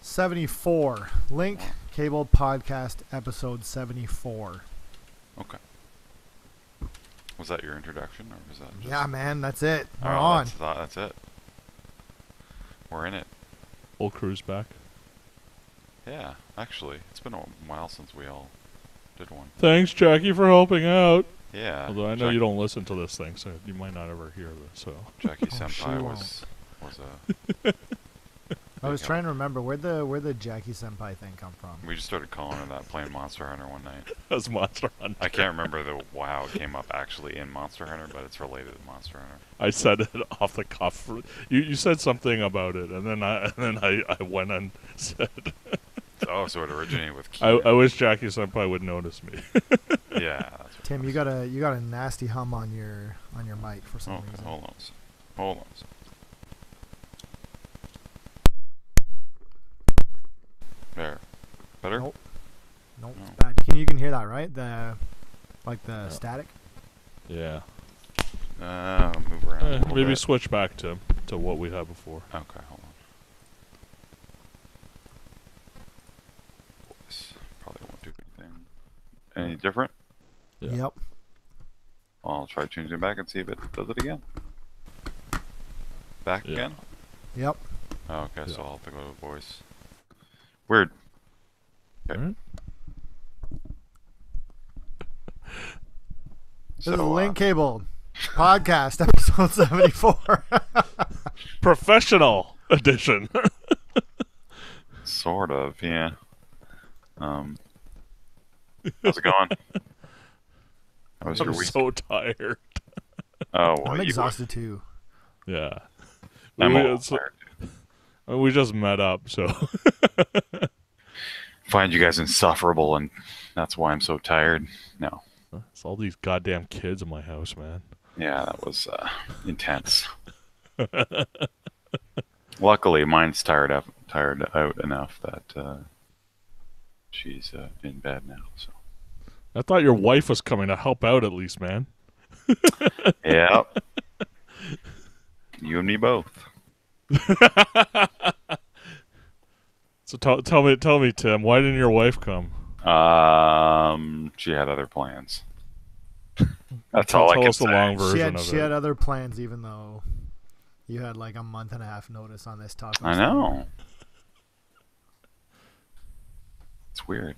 74. Link Cable Podcast episode 74. Okay. Was that your introduction, or was that just... Yeah, man, that's it. We're Oh, on. That's it. We're in it. Whole crew's back. Yeah, actually, it's been a while since we all did one. Thanks, Jackie, for helping out. Yeah. Although I know you don't listen to this thing, so you might not ever hear this. So Jackie Oh, Senpai she was I was trying to remember where the Jackie Senpai thing come from. We just started calling her that playing Monster Hunter one night. that's Monster Hunter. I can't remember how it came up actually in Monster Hunter, but it's related to Monster Hunter. I said it off the cuff. You said something about it, and then I went and said. Oh, so it originated with I wish Jackie Senpai would notice me. Yeah. That's what Tim, you got a nasty hum on your mic for some okay, reason. hold on. There. Better? Nope. Nope, No. it's bad. You can hear that, right? The static. Yeah. Move around a little Maybe bit. switch back to what we had before. Okay, hold on. This probably won't do anything. Any different? Yeah. Yep. I'll try changing it back and see if it does it again. Back Yeah. again? Yep. Oh, okay, so Yeah. I'll have to go to voice. Weird. Okay. Alright. This is Link Cable Podcast episode 74. Professional edition. Sort of, yeah. How's it going? How was your I'm week? so tired. Oh, well, I'm you exhausted too. Yeah. I'm We- all it's- tired. we just met up, so. Find you guys insufferable, and that's why I'm so tired. No. It's all these goddamn kids in my house, man. Yeah, that was intense. Luckily, mine's tired out enough that she's in bed now. So. I thought your wife was coming to help out at least, man. Yep. You and me both. So tell me, Tim, why didn't your wife come? She had other plans. That's all I Tell can us the say. long version She of had it. other plans, even though you had like a month and a half notice on this topic. I know. It's weird.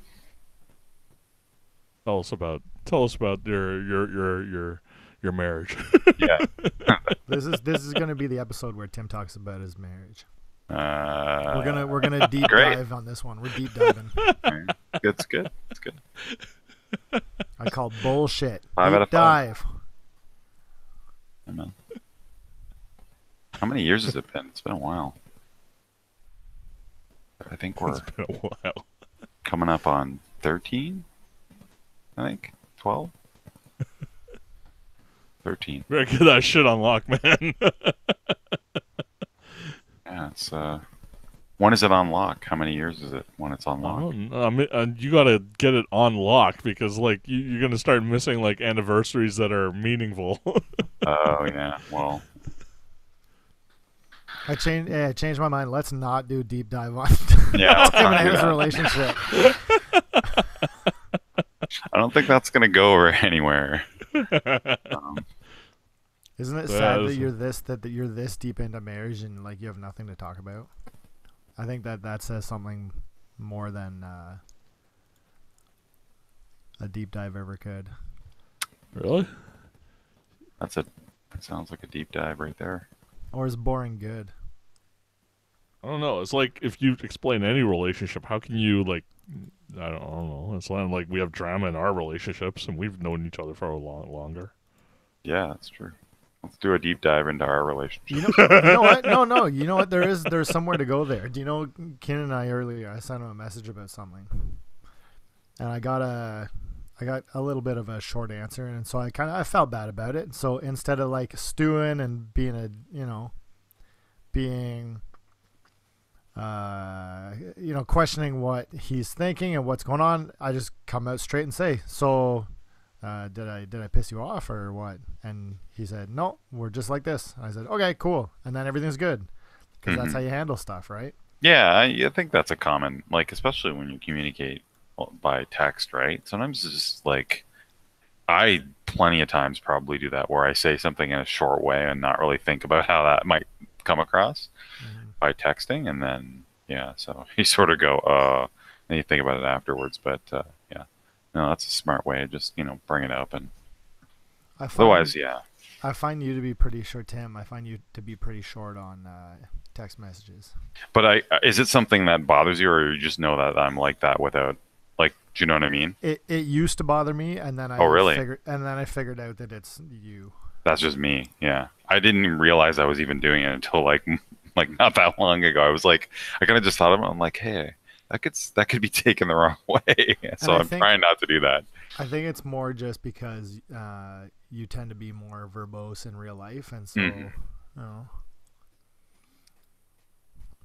Tell us about your marriage. Yeah. This is going to be the episode where Tim talks about his marriage. Uh, We're gonna deep great. dive on this one. We're deep diving. It's good. It's good. I call bullshit. 5 out of Deep 5. dive. Amen. How many years has it been? It's been a while. I think we're It's been a while. coming up on 13. I think 12. 13. Better get that shit unlocked, man. Yeah, it's when is it unlocked? How many years is it when it's unlocked? You gotta get it unlocked because like you're gonna start missing like anniversaries that are meaningful. Oh yeah. Well, I changed my mind. Let's not do deep dive on yeah. Let's Tim not and do Anna's that. relationship. I don't think that's gonna go over anywhere. Isn't it Yeah, sad it that is. you're this deep into marriage and like you have nothing to talk about? I think that says something more than a deep dive ever could. Really? That sounds like a deep dive right there. Or is boring good? I don't know. It's like if you explain any relationship, how can you like? I don't know. It's like we have drama in our relationships, and we've known each other for a lot longer. Yeah, that's true. Let's do a deep dive into our relationship. You know what? No. You know what? There's somewhere to go there. Do you know Ken and I earlier? I sent him a message about something, and I got a little bit of a short answer, and so I felt bad about it. So instead of like stewing and being questioning what he's thinking and what's going on, I just come out straight and say, so did I piss you off or what? And he said, no, we're just like this. And I said, okay, cool. And then everything's good because that's how you handle stuff, right? Yeah, I think that's a common, like, especially when you communicate by text, right? Sometimes it's just like, I plenty of times probably do that where I say something in a short way and not really think about how that might come across by texting, and then yeah, so you sort of go, and you think about it afterwards. But yeah, no, that's a smart way. Just bring it up, and otherwise, yeah. I find you to be pretty short, Tim. I find you to be pretty short on text messages. But is it something that bothers you, or you just know that I'm like that without, like, do you know what I mean? It used to bother me, and then I figured out that it's you. That's just me. Yeah, I didn't even realize I was even doing it until like not that long ago. I was like, I kind of just thought of it. I'm like, hey, that could be taken the wrong way. So I'm trying not to do that. I think it's more just because you tend to be more verbose in real life, and so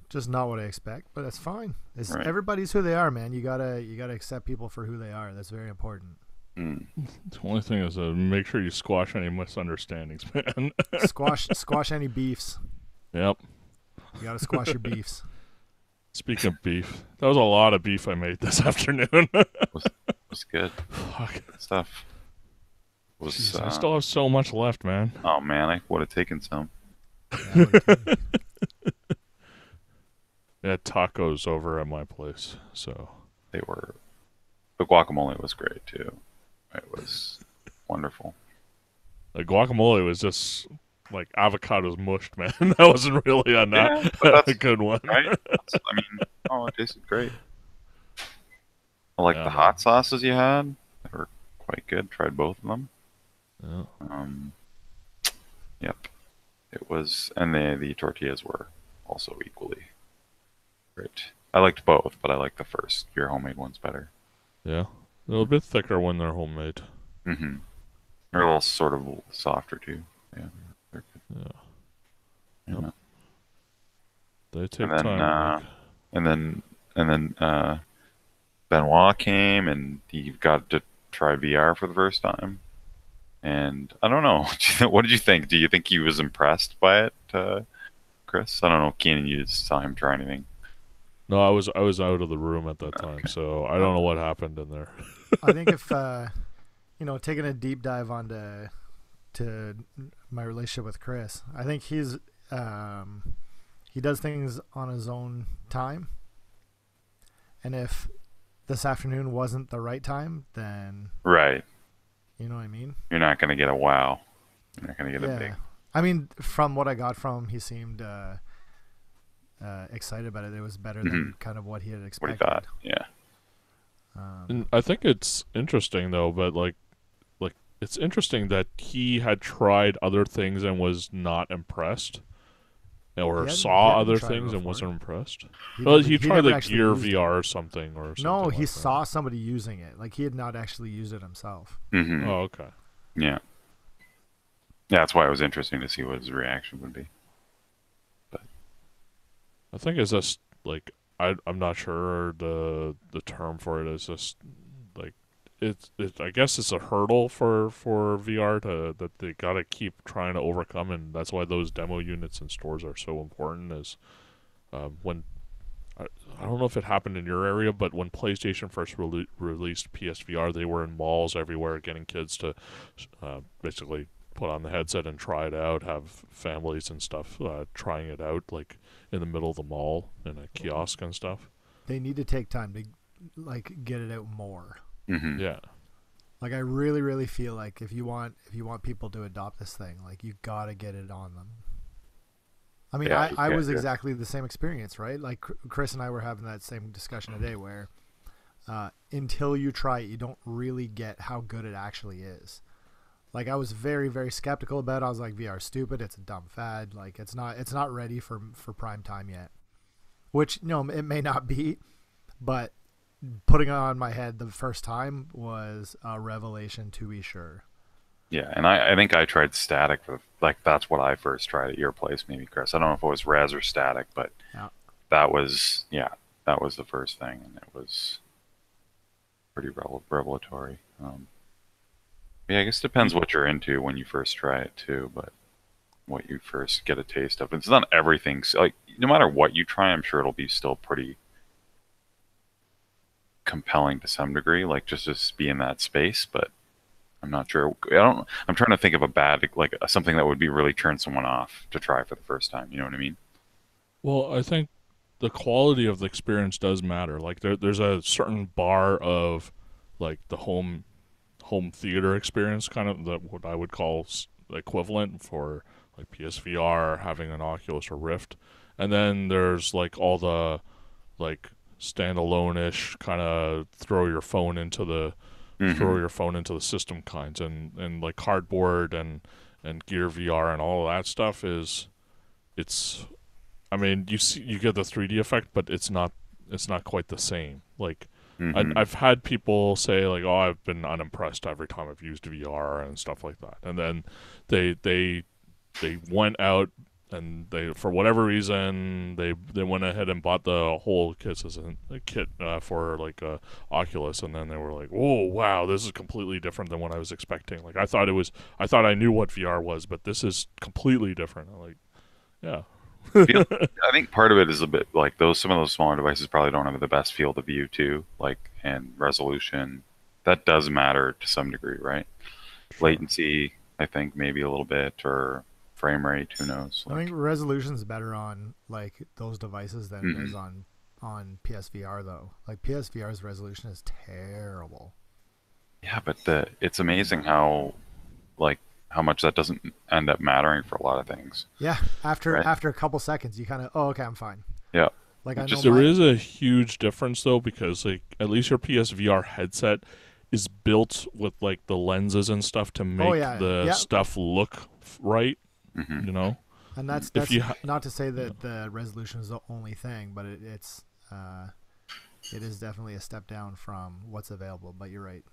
just not what I expect. But that's fine. Right. Everybody's who they are, man. You gotta accept people for who they are. That's very important. The only thing is make sure you squash any misunderstandings, man. squash any beefs. Yep. You gotta squash your beefs. Speaking of beef, that was a lot of beef I made this afternoon. was good. Fuck. Good stuff. Jeez, I still have so much left, man. Oh man, I would have taken some. They had tacos over at my place, so The guacamole was great too. It was wonderful. The guacamole was just like avocados mushed, man. That wasn't really a good one. Right? It tasted great. I like the hot sauces you had. They were quite good. Tried both of them. Yeah. Yep. It was, and the tortillas were also equally great. I liked both, but I like your homemade ones better. Yeah. A little bit thicker when they're homemade. Mm-hmm. They're a little sort of softer too. Yeah. They're good. Yeah. Yep. They take and then, time. And then Benoit came, and he got to try VR for the first time. And I don't know. What did you think? Do you think he was impressed by it, Chris? I don't know. Keenan, you just saw him try anything. No, I was out of the room at that time, so I don't know what happened in there. I think if taking a deep dive onto my relationship with Chris, I think he does things on his own time, and if this afternoon wasn't the right time, then right. You know what I mean? You're not going to get a wow. You're not going to get a big. I mean, from what I got from him, he seemed excited about it. It was better than kind of what he had expected. What he thought, yeah. And I think it's interesting though, but like it's interesting that he had tried other things and was not impressed, or saw other things and wasn't impressed. He tried like Gear VR or something, or something. No, he saw somebody using it. Like he had not actually used it himself. Mm-hmm. Oh, okay. Yeah. Yeah, that's why it was interesting to see what his reaction would be. But I think it's just like I'm not sure the term for it is just like it's I guess it's a hurdle for VR that they gotta keep trying to overcome, and that's why those demo units in stores are so important. Is when I don't know if it happened in your area, but when PlayStation first released PSVR, they were in malls everywhere, getting kids to basically put on the headset and try it out, have families and stuff trying it out, like in the middle of the mall in a kiosk and stuff. They need to take time to like get it out more. Mm-hmm. Yeah. Like I really, really feel like if you want people to adopt this thing, like you gotta get it on them. I mean, I was exactly the same experience, right? Like Chris and I were having that same discussion today, where until you try it, you don't really get how good it actually is. Like I was very, very skeptical about it. I was like, VR stupid. It's a dumb fad. Like it's not ready for prime time yet. Which it may not be, but putting it on my head the first time was a revelation, to be sure. Yeah, and I think I tried static that's what I first tried at your place, maybe, Chris. I don't know if it was res or static, but that was the first thing, and it was pretty revelatory. Yeah, I guess it depends what you're into when you first try it too, but what you first get a taste of. It's not everything. So, like, no matter what you try, I'm sure it'll be still pretty compelling to some degree, like just be in that space. But I'm not sure. I don't. I'm trying to think of a bad, like something that would be really turn someone off to try for the first time. You know what I mean? Well, I think the quality of the experience does matter. Like there's a certain bar of like the home theater experience, kind of the what I would call the equivalent for like PSVR, having an Oculus or Rift, and then there's like all the like standalone-ish kind of throw Hmm. your phone into the system kinds, and like cardboard and Gear VR and all of that stuff is it's I mean, you get the 3D effect, but it's not quite the same. Like Hmm. I've had people say like, "Oh, I've been unimpressed every time I've used VR and stuff like that." And then they they they went out and they for whatever reason they went ahead and bought the whole kit for like Oculus, and then they were like, "Oh, wow, this is completely different than what I was expecting." Like I thought I knew what VR was, but this is completely different. I'm like, yeah. Feel, I think part of it is a bit like those. Some of those smaller devices probably don't have the best field of view too, like and resolution. That does matter to some degree, right? Sure. Latency, I think maybe a little bit, or frame rate. Who knows? I think Like, resolution's better on like those devices than it is hmm on PSVR though. Like PSVR's resolution is terrible. yeah, but it's amazing how like how much that doesn't end up mattering for a lot of things, Yeah, right? after a couple seconds, you kind of okay, I'm fine. Yeah, Like it I know just There my is a huge difference though, because like at least your PSVR headset is built with like the lenses and stuff to oh make yeah the yeah, stuff look right. hmm You know, and if that's you not to say that the resolution is the only thing, but uh, it is definitely a step down from what's available. But you're right.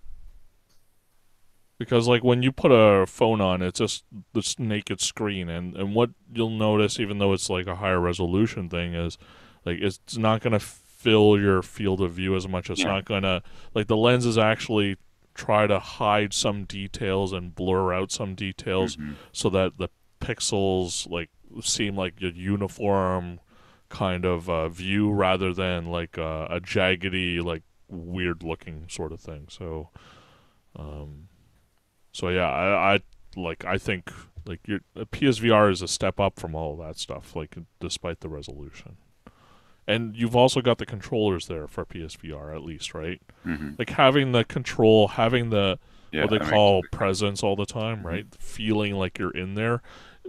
because like when you put a phone on, it's just this naked screen, and what you'll notice, even though it's like a higher resolution thing, is like it's not gonna fill your field of view as much. It's Yeah. not gonna like the lenses actually try to hide some details and blur out some details hmm so that the pixels like seem like a uniform kind of view rather than like a jaggedy like weird looking sort of thing. Um, so yeah, I think like your PSVR is a step up from all of that stuff. Like despite the resolution, and you've also got the controllers there for PSVR at least, right? hmm Like having the control, having the Yeah, what they that makes a call big difference. presence all the time, Hmm. right? Feeling like you're in there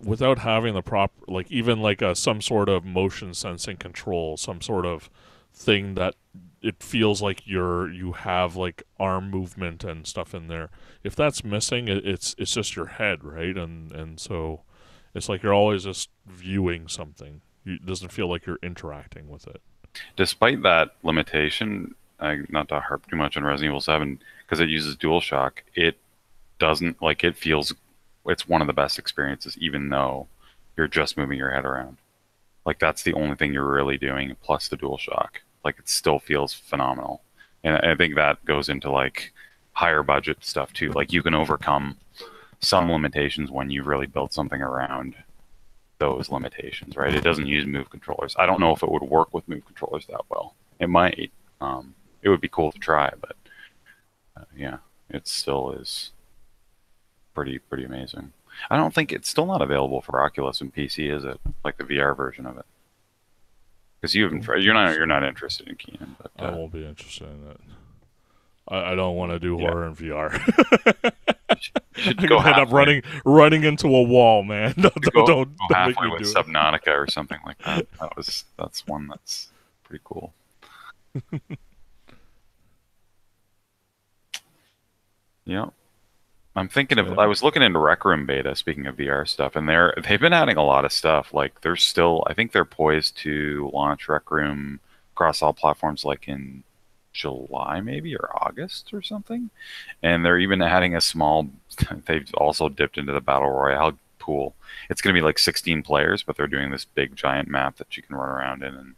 without having the proper like even like a some sort of motion sensing control, some sort of thing that it feels like you have like arm movement and stuff in there. If that's missing, it's just your head, right? And so it's like you're always just viewing something. It doesn't feel like you're interacting with it. Despite that limitation, not to harp too much on Resident Evil 7 because it uses DualShock, it doesn't like it feels it's one of the best experiences, even though you're just moving your head around. Like that's the only thing you're really doing, plus the DualShock. Like it still feels phenomenal, and I think that goes into like higher budget stuff too. Like you can overcome some limitations when you really build something around those limitations, right? It doesn't use move controllers. I don't know if it would work with move controllers that well. It might. It would be cool to try, but yeah, it still is pretty amazing. I don't think it's still not available for Oculus and PC, is it? Like the VR version of it? Because you haven't Don't tried. think You're not so. interested in Keenan, but I won't be interested in it. I don't want to do yeah, horror in VR. you should I'm go gonna end up halfway. running into a wall, man. To go Don't make halfway me with do it. Subnautica or something like that. That's one that's pretty cool. Yeah. I'm thinking So of. yeah, I was looking into Rec Room beta. Speaking of VR stuff, and they've been adding a lot of stuff. Like they're still. I think they're poised to launch Rec Room across all platforms, like in July maybe or August or something. And they're even adding a small. They've also dipped into the battle royale pool. It's going to be like 16 players, but they're doing this big giant map that you can run around in and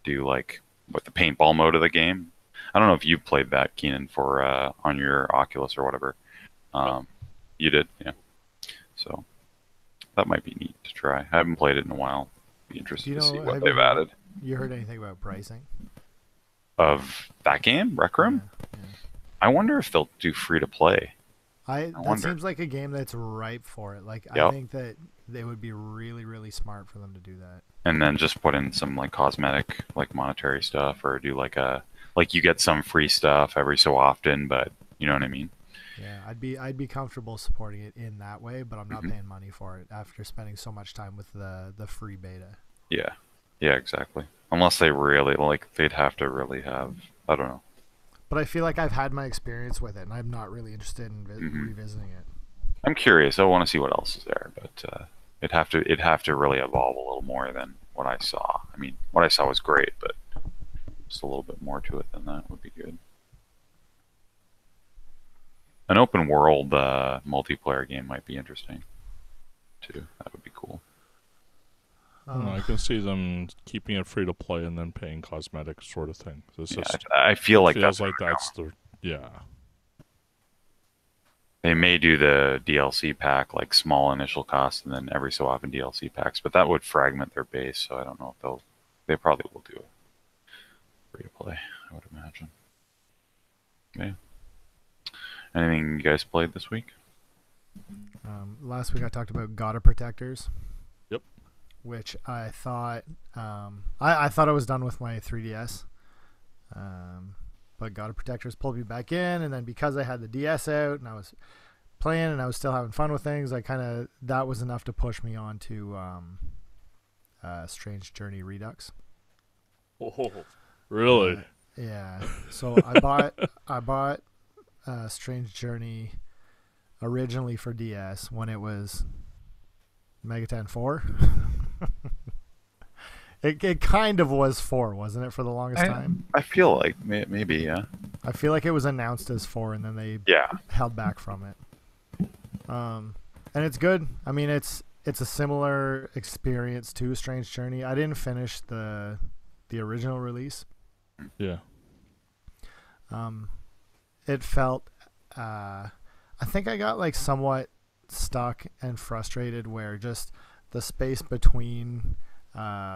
do like with the paintball mode of the game. I don't know if you played that, Keenan, for on your Oculus or whatever. no, You did, yeah. So that might be neat to try. I haven't played it in a while. Be Do interested you to see know? what Have they've added. you heard anything about pricing? Of that game, Rec Room? Yeah. I wonder if they'll do free to play. That wonder. seems like a game that's ripe for it. Like I Yep. think that they would be really, really smart for them to do that. And then just put in some like cosmetic, like monetary stuff, or do like you get some free stuff every so often, but you know what I mean? Yeah, I'd be comfortable supporting it in that way, but I'm not Mhm. paying money for it after spending so much time with the free beta. Yeah. Yeah, exactly. Unless they really like, they'd have to really have. I don't know. But I feel like I've had my experience with it, and I'm not really interested in Mhm. revisiting it. I'm curious. I want to see what else is there, but it'd have to really evolve a little more than what I saw. I mean, what I saw was great, but just a little bit more to it than that would be good. An open world multiplayer game might be interesting too. That would be cool. I don't know, I can see them keeping it free to play and then paying cosmetic sort of thing. It's Yeah, just I feel like feels that's like that's the they may do the DLC pack like small initial cost and then every so often DLC packs, but that would fragment their base. So I don't know if they probably will do it free to play. I would imagine. Okay. Anything you guys played this week? Last week I talked about God of Protectors. Yep. Which I thought I thought I was done with my 3DS. But God of Protectors pulled me back in, and then because I had the DS out and I was playing and I was still having fun with things, that was enough to push me on to Strange Journey Redux. Oh, really? Yeah. So I bought Strange Journey originally for DS when it was Megaten 4. It kind of was 4, wasn't it, for the longest time? I feel like maybe, yeah. I feel like it was announced as 4 and then they Yeah. held back from it. And it's good. I mean, it's a similar experience to Strange Journey. I didn't finish the original release. Yeah. It felt I think I got like somewhat stuck and frustrated where just the space between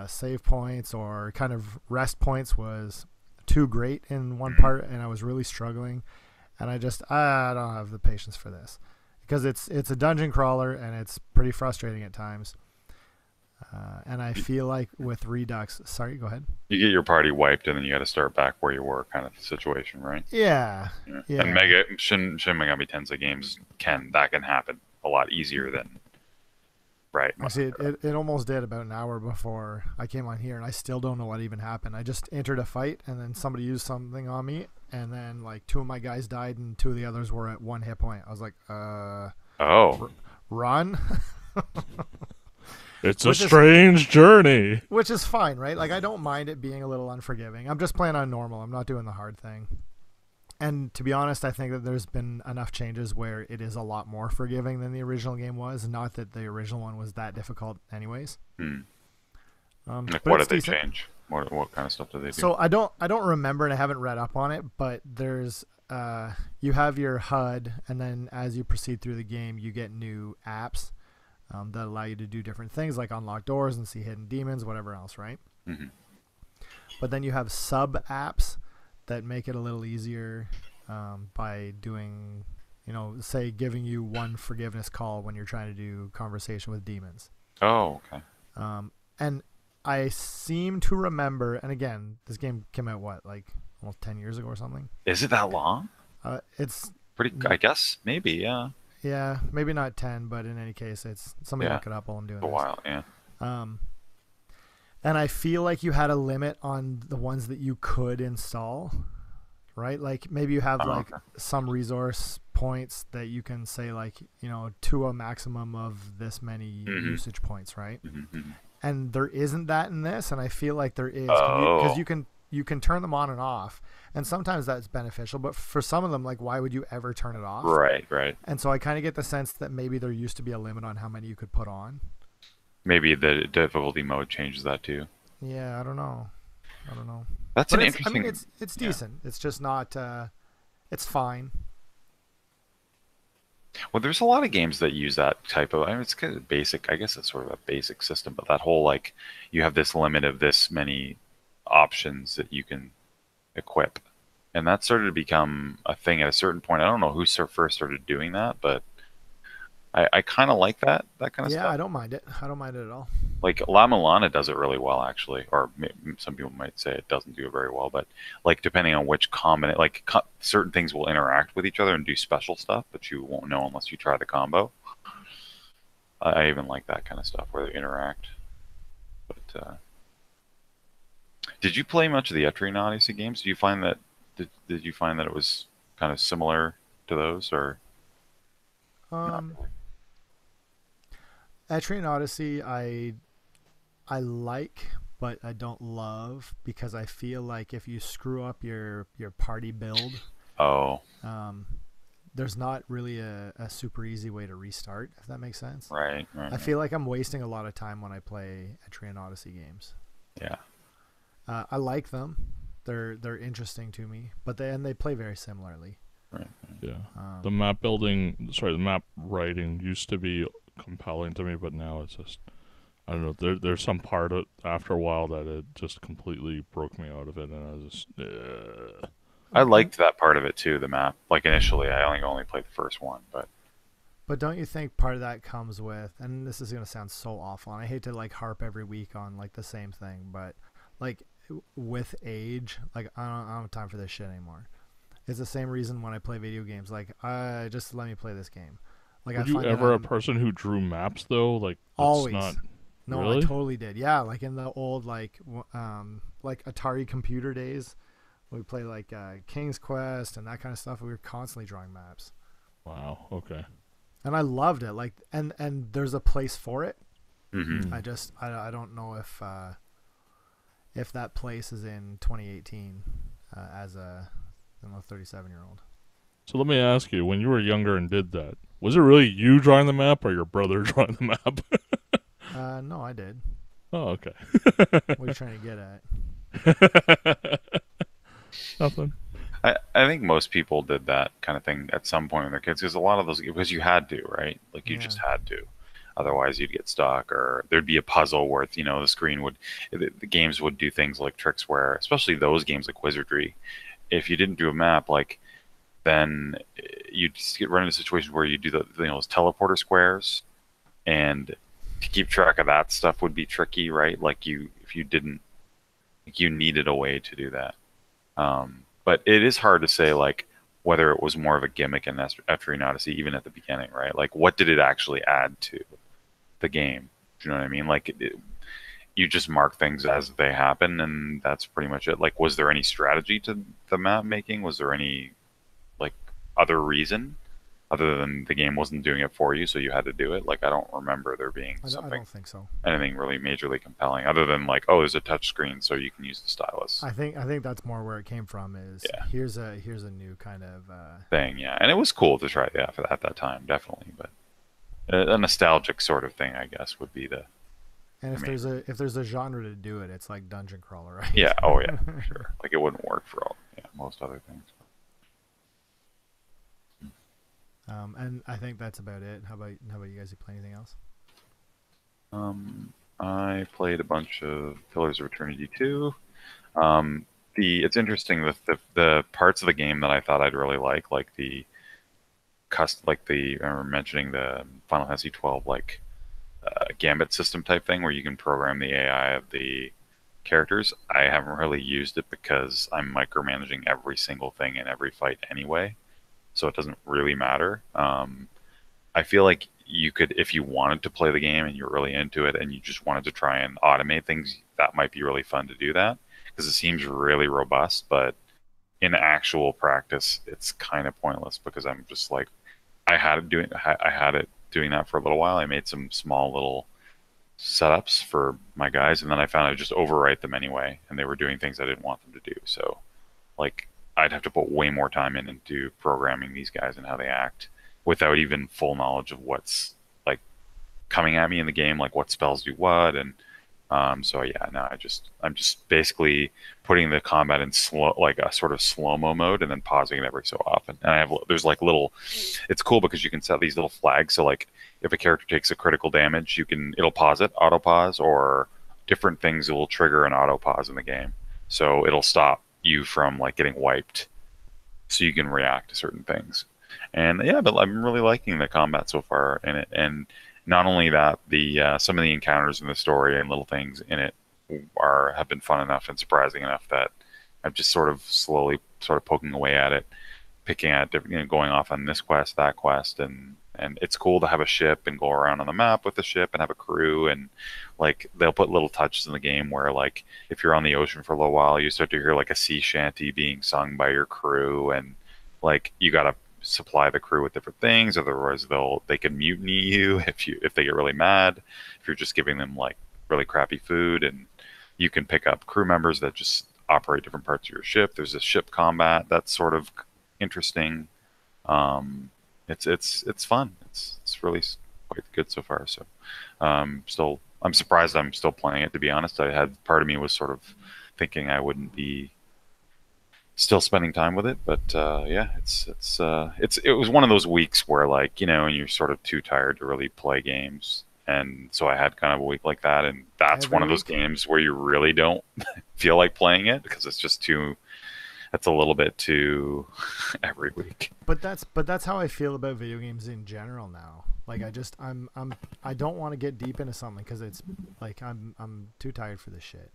save points or kind of rest points was too great in one part, and I was really struggling, and I don't have the patience for this because it's a dungeon crawler and it's pretty frustrating at times. And I feel like with Redux, sorry, go ahead. You get your party wiped and then you got to start back where you were, kind of situation, right? Yeah. And Shin Megami Tensei games can happen a lot easier than right. Actually, it almost did about an hour before I came on here, and I still don't know what even happened. I just entered a fight, and then somebody used something on me, and then like 2 of my guys died, and 2 of the others were at 1 hit point. I was like, run. It's a strange journey. Which is fine, right? Like, I don't mind it being a little unforgiving. I'm just playing on normal. I'm not doing the hard thing. And to be honest, I think that there's been enough changes where it is a lot more forgiving than the original game was. Not that the original one was that difficult anyways. Like, what did they change? What kind of stuff did they do? So I don't remember, and I haven't read up on it, but there's you have your HUD, and then as you proceed through the game, you get new apps that allow you to do different things, like unlock doors and see hidden demons, whatever else, right? Mm-hmm. But then you have sub apps that make it a little easier by doing, say giving you one forgiveness call when you're trying to do conversation with demons. Oh, okay. And I seem to remember, and again, this game came out like almost 10 years ago or something. Is it that long? It's pretty. I guess maybe, yeah. Yeah, maybe not 10, but in any case, it's somebody look it up while I'm doing a while, yeah. And I feel like you had a limit on the ones that you could install, right? Like maybe you have some resource points that you can say like, to a maximum of this many usage points, right? Mm-hmm. And there isn't that in this, and I feel like there is because you can turn them on and off, and sometimes that's beneficial, but for some of them, like, why would you ever turn it off? Right. And so I kind of get the sense that maybe there used to be a limit on how many you could put on. Maybe the difficulty mode changes that too. Yeah, I don't know. That's but an interesting. I mean, it's decent. It's just not. It's fine. Well, there's a lot of games that use that type of. I mean, it's kind of basic. I guess it's sort of a basic system, but that whole like you have this limit of this many options that you can equip, and that started to become a thing at a certain point. I don't know who first started doing that, but I kind of like that kind of Yeah, I stuff. don't mind it. I don't mind it at all. Like La Milana does it really well, actually, or some people might say it doesn't do it very well. But like depending on which combination, like certain things will interact with each other and do special stuff, but you won't know unless you try the combo. I even like that kind of stuff where they interact. But did you play much of the Etrian Odyssey games? Do you find that did you find that it was kind of similar to those, or not Um, really? Etrian Odyssey, I like, but I don't love because I feel like if you screw up your party build, Oh, um, there's not really a super easy way to restart. If that makes sense. right, right, I right. feel like I'm wasting a lot of time when I play Etrian Odyssey games. Yeah, I like them. They're interesting to me, but they play very similarly. right. Yeah. The Um, map building, sorry, the map writing used to be compelling to me, but now it's just I don't know. There's some part of after a while that it just completely broke me out of it, and I was just I and liked that part of it too, the map. Like initially, I only played the first one, but but don't you think part of that comes with, and this is gonna sound so awful, and I hate to like harp every week on like the same thing, but like with age, like I don't have time for this shit anymore. It's the same reason when I play video games. Like, I just let me play this game. Like were I you find that ever a I'm person who drew maps though? Like that's not always. No, I really. totally did. Yeah, like in the old like Atari computer days, we play like King's Quest and that kind of stuff. We were constantly drawing maps, Wow. Okay. and I loved it. Like, and there's a place for it. hmm Hmm. I don't know if that place is in 2018 as a 37-year-old. So let me ask you: when you were younger and did that, was it really you drawing the map or your brother drawing the map? No, I did. Oh, okay. What are you trying to get at? Nothing. I think most people did that kind of thing at some point with their kids because a lot of those because you had to, right? Like you Yeah, just had to. Otherwise, you'd get stuck, or there'd be a puzzle where the screen would, the games would do things like tricks where, especially those games like Wizardry, if you didn't do a map, like then you'd just get run into situations where you do those teleporter squares, and to keep track of that stuff would be tricky, right? Like if you didn't, like you needed a way to do that. But it is hard to say like whether it was more of a gimmick in Etrian Odyssey even at the beginning, right? Like what did it actually add to the game? Do you know what I mean? Like you just mark things as they happen, and that's pretty much it. Like, was there any strategy to the map making? Was there any like other reason other than the game wasn't doing it for you, so you had to do it? Like, I don't remember there being I something don't think so. anything really majorly compelling other than like, oh, there's a touch screen, so you can use the stylus I think that's more where it came from. Is yeah here's a new kind of thing. Yeah, and it was cool to try yeah for at that time, definitely. But a nostalgic sort of thing, I guess, would be and the main. if there's a genre to do it, it's like dungeon crawler, right? Yeah. Oh yeah, for sure. Like it wouldn't work for all yeah most other things. And I think that's about it. How about you guys? You play anything else? I played a bunch of Pillars of Eternity 2. Um, it's interesting the parts of the game that I thought I'd really like the I remember mentioning the Final Fantasy 12 like gambit system type thing where you can program the AI of the characters. I haven't really used it because I'm micromanaging every single thing in every fight anyway, so it doesn't really matter. I feel like you could, if you wanted to play the game and you're really into it and you just wanted to try and automate things, that might be really fun to do that because it seems really robust. But in actual practice, it's kind of pointless because I'm just like, I had it doing that for a little while. I made some small little setups for my guys, and then I found I would just overwrite them anyway, and they were doing things I didn't want them to do. So, like, I'd have to put way more time into programming these guys and how they act without even full knowledge of what's like coming at me in the game, like what spells do what, and So yeah, no, I'm just basically putting the combat in slow, like a sort of slow-mo mode, and then pausing it every so often. And there's like little, it's cool because you can set these little flags. So like if a character takes a critical damage, it'll pause it, auto pause, or different things will trigger an auto pause in the game. So it'll stop you from like getting wiped, so you can react to certain things. And yeah, but I'm really liking the combat so far in it. And not only that, the some of the encounters in the story and little things in it have been fun enough and surprising enough that I'm just sort of slowly sort of poking away at it, picking at different, going off on this quest, that quest, and it's cool to have a ship and go around on the map with the ship and have a crew. And like they'll put little touches in the game where like if you're on the ocean for a little while, you start to hear like a sea shanty being sung by your crew, and like you gotta supply the crew with different things, otherwise they can mutiny you if they get really mad, if you're just giving them like really crappy food. And you can pick up crew members that just operate different parts of your ship. There's a ship combat that's sort of interesting. It's fun. It's really quite good so far. So still, I'm surprised I'm still playing it, to be honest. I had part of me was sort of thinking I wouldn't be still spending time with it, but yeah, it was one of those weeks where like and you're sort of too tired to really play games, and so I had kind of a week like that, and that's Every one of those week. games where you really don't feel like playing it because it's just too. That's a little bit too every week. But that's how I feel about video games in general now. Like I don't want to get deep into something because it's like I'm too tired for this shit.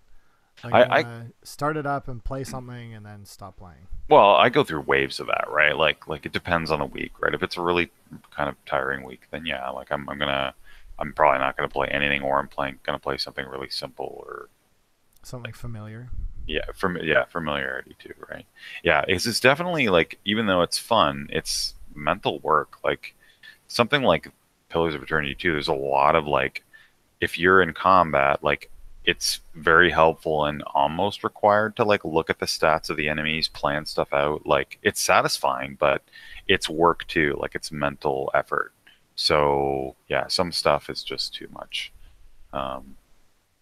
Like I want I to start it up and play something and then stop playing. Well, I go through waves of that, right? Like it depends on the week, right? If it's a really kind of tiring week, then yeah, like I'm probably not gonna play anything, or I'm gonna play something really simple, or Something familiar. familiarity too, right? Yeah, it's definitely like, even though it's fun, it's mental work. Like something like Pillars of Eternity 2, there's a lot of like, if you're in combat, like it's very helpful and almost required to like look at the stats of the enemies, plan stuff out. Like it's satisfying, but it's work too. Like it's mental effort. So yeah, some stuff is just too much. Um,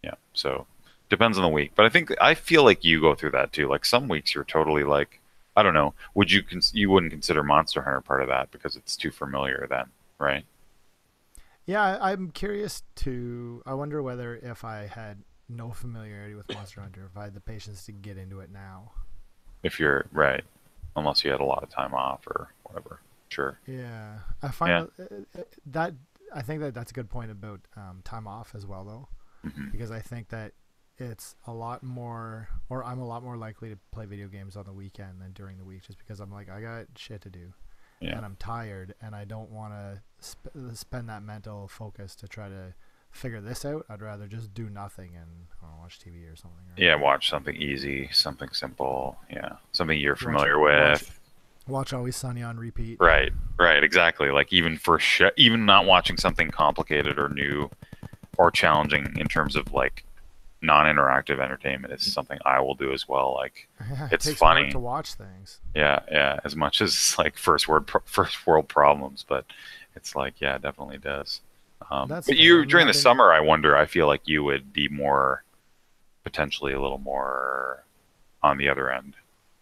yeah, so depends on the week. But I feel like you go through that too. Like some weeks you're totally like, I don't know. You wouldn't consider Monster Hunter part of that because it's too familiar then, right? Yeah, I'm curious to. I wonder whether if I had no familiarity with Monster Hunter, if I had the patience to get into it now. If you're right, unless you had a lot of time off or whatever. Sure. Yeah, I find Yeah. that I think that that's a good point about time off as well, though, Hmm. because I think that it's a lot more, or I'm a lot more likely to play video games on the weekend than during the week, just because I'm like I got shit to do Yeah. and I'm tired and I don't want to spend that mental focus to try to figure this out. I'd rather just do nothing and I don't know, watch TV or something, Yeah, watch something easy, something simple. Yeah, something you're or watch familiar watch with. watch Always Sunny on repeat. Right, right, exactly. Like even not watching something complicated or new or challenging in terms of like non-interactive entertainment is something I will do as well. Like Yeah, it it's takes work funny. to watch things. Yeah, yeah. As much as like first world problems, but it's like yeah, it definitely does. That's But fair. you I mean, during I've the been summer, I wonder. I feel like you would be more potentially a little more on the other end,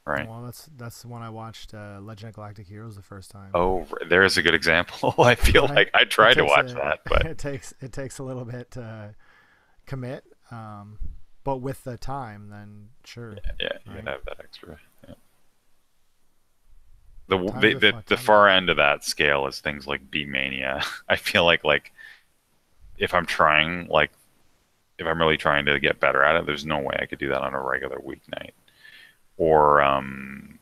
right? well. That's when I watched Legend of Galactic Heroes the first time. Oh, there is a good example. I feel Right? like I It tried to takes watch a that, but it takes a little bit to commit, but with the time, then sure, yeah, you right? gotta have that extra. Yeah. The, Time's a the time's a far end of that scale is things like Beatmania. I feel like if I'm trying, like if I'm really trying to get better at it, there's no way I could do that on a regular weeknight. Or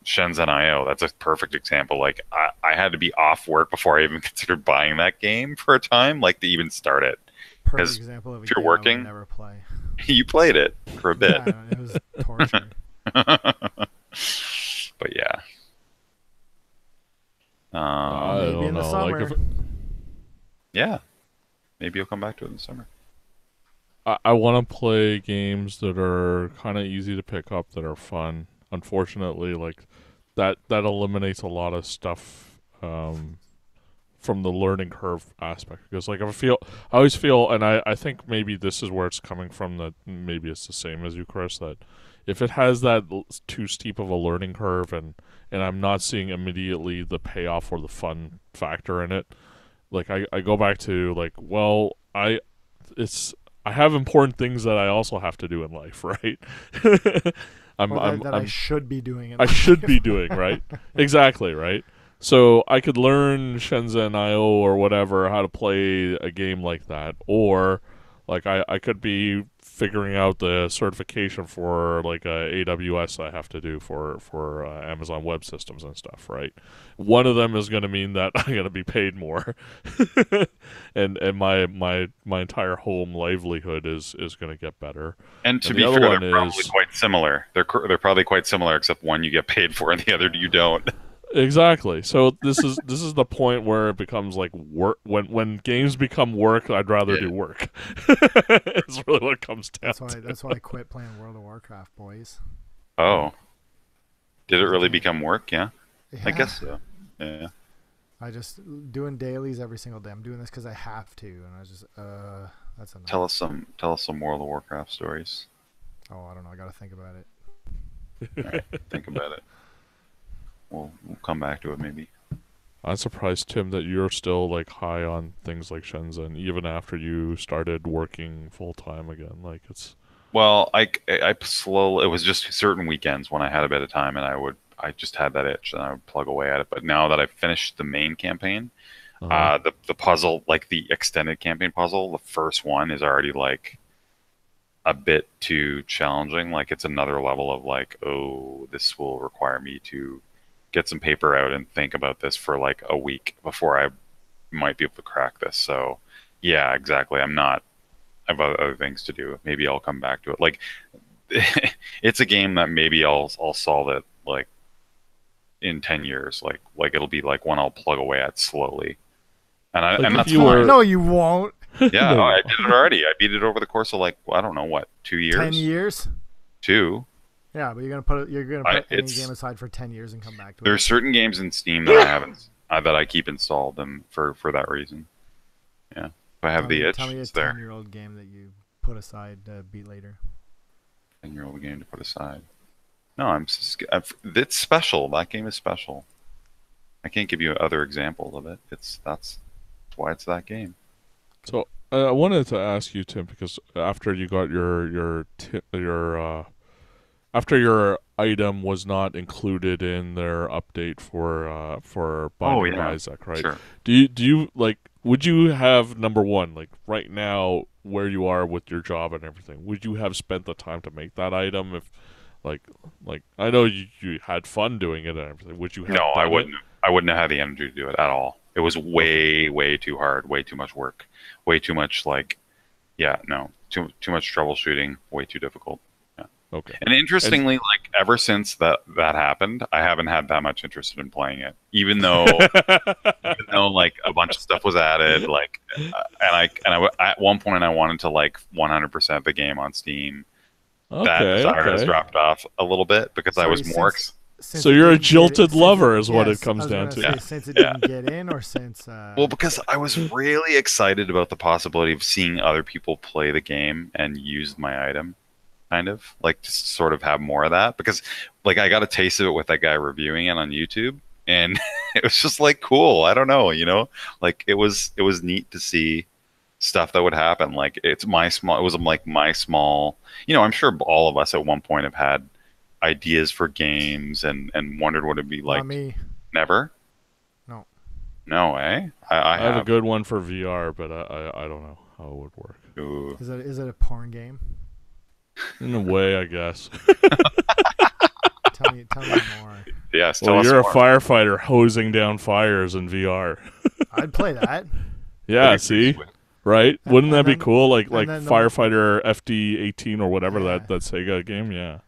Shenzhen IO, that's a perfect example. Like I had to be off work before I even considered buying that game for a time, like to even start it. Perfect Because example of a if you're game I would working, never play. you played it for a bit. Yeah, it was torture. But yeah. I Maybe don't in the know. Like if summer. Yeah, maybe you'll come back to it in the summer. I want to play games that are kind of easy to pick up, that are fun. Unfortunately, like that eliminates a lot of stuff from the learning curve aspect, because like I always feel, and I think maybe this is where it's coming from, that maybe it's the same as you, Chris, that if it has that too steep of a learning curve, and I'm not seeing immediately the payoff or the fun factor in it, like I go back to like, well, I have important things that I also have to do in life, right? I should be doing it. I should be doing, right? Exactly, right? So I could learn Shenzhen IO or whatever, how to play a game like that, or like I could be figuring out the certification for like AWS I have to do for Amazon Web Systems and stuff, right? One of them is going to mean that I'm going to be paid more, and my entire home livelihood is going to get better. And to And be the other fair, one they're probably is- quite similar. They're probably quite similar, except one you get paid for and the other you don't. Exactly. So this is the point where it becomes like work. When games become work, I'd rather do work. It's really what it comes down to. That's why I quit playing World of Warcraft, boys. Oh, did it really become work? Yeah, Yeah. I guess so. Yeah. I just doing dailies every single day. I'm doing this because I have to, and I just that's enough. Tell us some World of Warcraft stories. Oh, I don't know. I got to think about it. All right, think about it. We'll come back to it maybe. I'm surprised, Tim, that you're still like high on things like Shenzhen, even after you started working full time again. Like it's Well, I slowly. It was just certain weekends when I had a bit of time, and I just had that itch, and I would plug away at it. But now that I've finished the main campaign, the puzzle, like the extended campaign puzzle, the first one is already like a bit too challenging. Like it's another level of like, oh, this will require me to get some paper out and think about this for like a week before I might be able to crack this. So yeah, exactly. I have other things to do. Maybe I'll come back to it. Like it's a game that maybe I'll solve it like in 10 years. Like it'll be like one I'll plug away at slowly. Like and if that's you fine. were- No, you won't. Yeah, No. I did it already. I beat it over the course of like, I don't know what, 2 years? 10 years. 2. Yeah, but you're gonna put any it's- game aside for 10 years and come back to There's it. certain games in Steam that I haven't that I keep installed and for that reason. Yeah. If I have the itch, Tell me a it's there. 10-year-old game that you put aside to beat later. 10-year-old game to put aside. No, it's special. That game is special. I can't give you other examples of it. That's why it's that game. So I wanted to ask you, Tim, because after you got after your item was not included in their update for Binding of yeah. Isaac, right? Sure. Do you like? Would you have, number one, like right now where you are with your job and everything? Would you have spent the time to make that item if, like I know you had fun doing it and everything. Would you have? No, I done it? wouldn't. I wouldn't have had the energy to do it at all. It was way too hard, way too much work, way too much too much troubleshooting, way too difficult. Okay. And interestingly, like ever since that happened, I haven't had that much interest in playing it, even though like a bunch of stuff was added, like, at one point I wanted to like 100% the game on Steam. That desire has dropped off a little bit because I was more. So you're a jilted lover, is what it comes down to. Say, since it didn't get in, or since. Well, because I was really excited about the possibility of seeing other people play the game and use my item. Kind of like to sort of have more of that, because like I got a taste of it with that guy reviewing it on YouTube, and it was just like cool. I don't know, like it was neat to see stuff that would happen. Like it was like my small, I'm sure all of us at one point have had ideas for games and wondered what it'd be like. Not me. Never. No, eh? I have a good one for VR, but I don't know how it would work. Ooh. Is it a porn game? In a way, I guess. Tell me more. Yes. Tell Well, us you're a more. firefighter hosing down fires in VR. I'd play that. Yeah, see? Right? Wouldn't that be then- cool? Like and then the- Firefighter FD18 or whatever Yeah. that Sega game, yeah.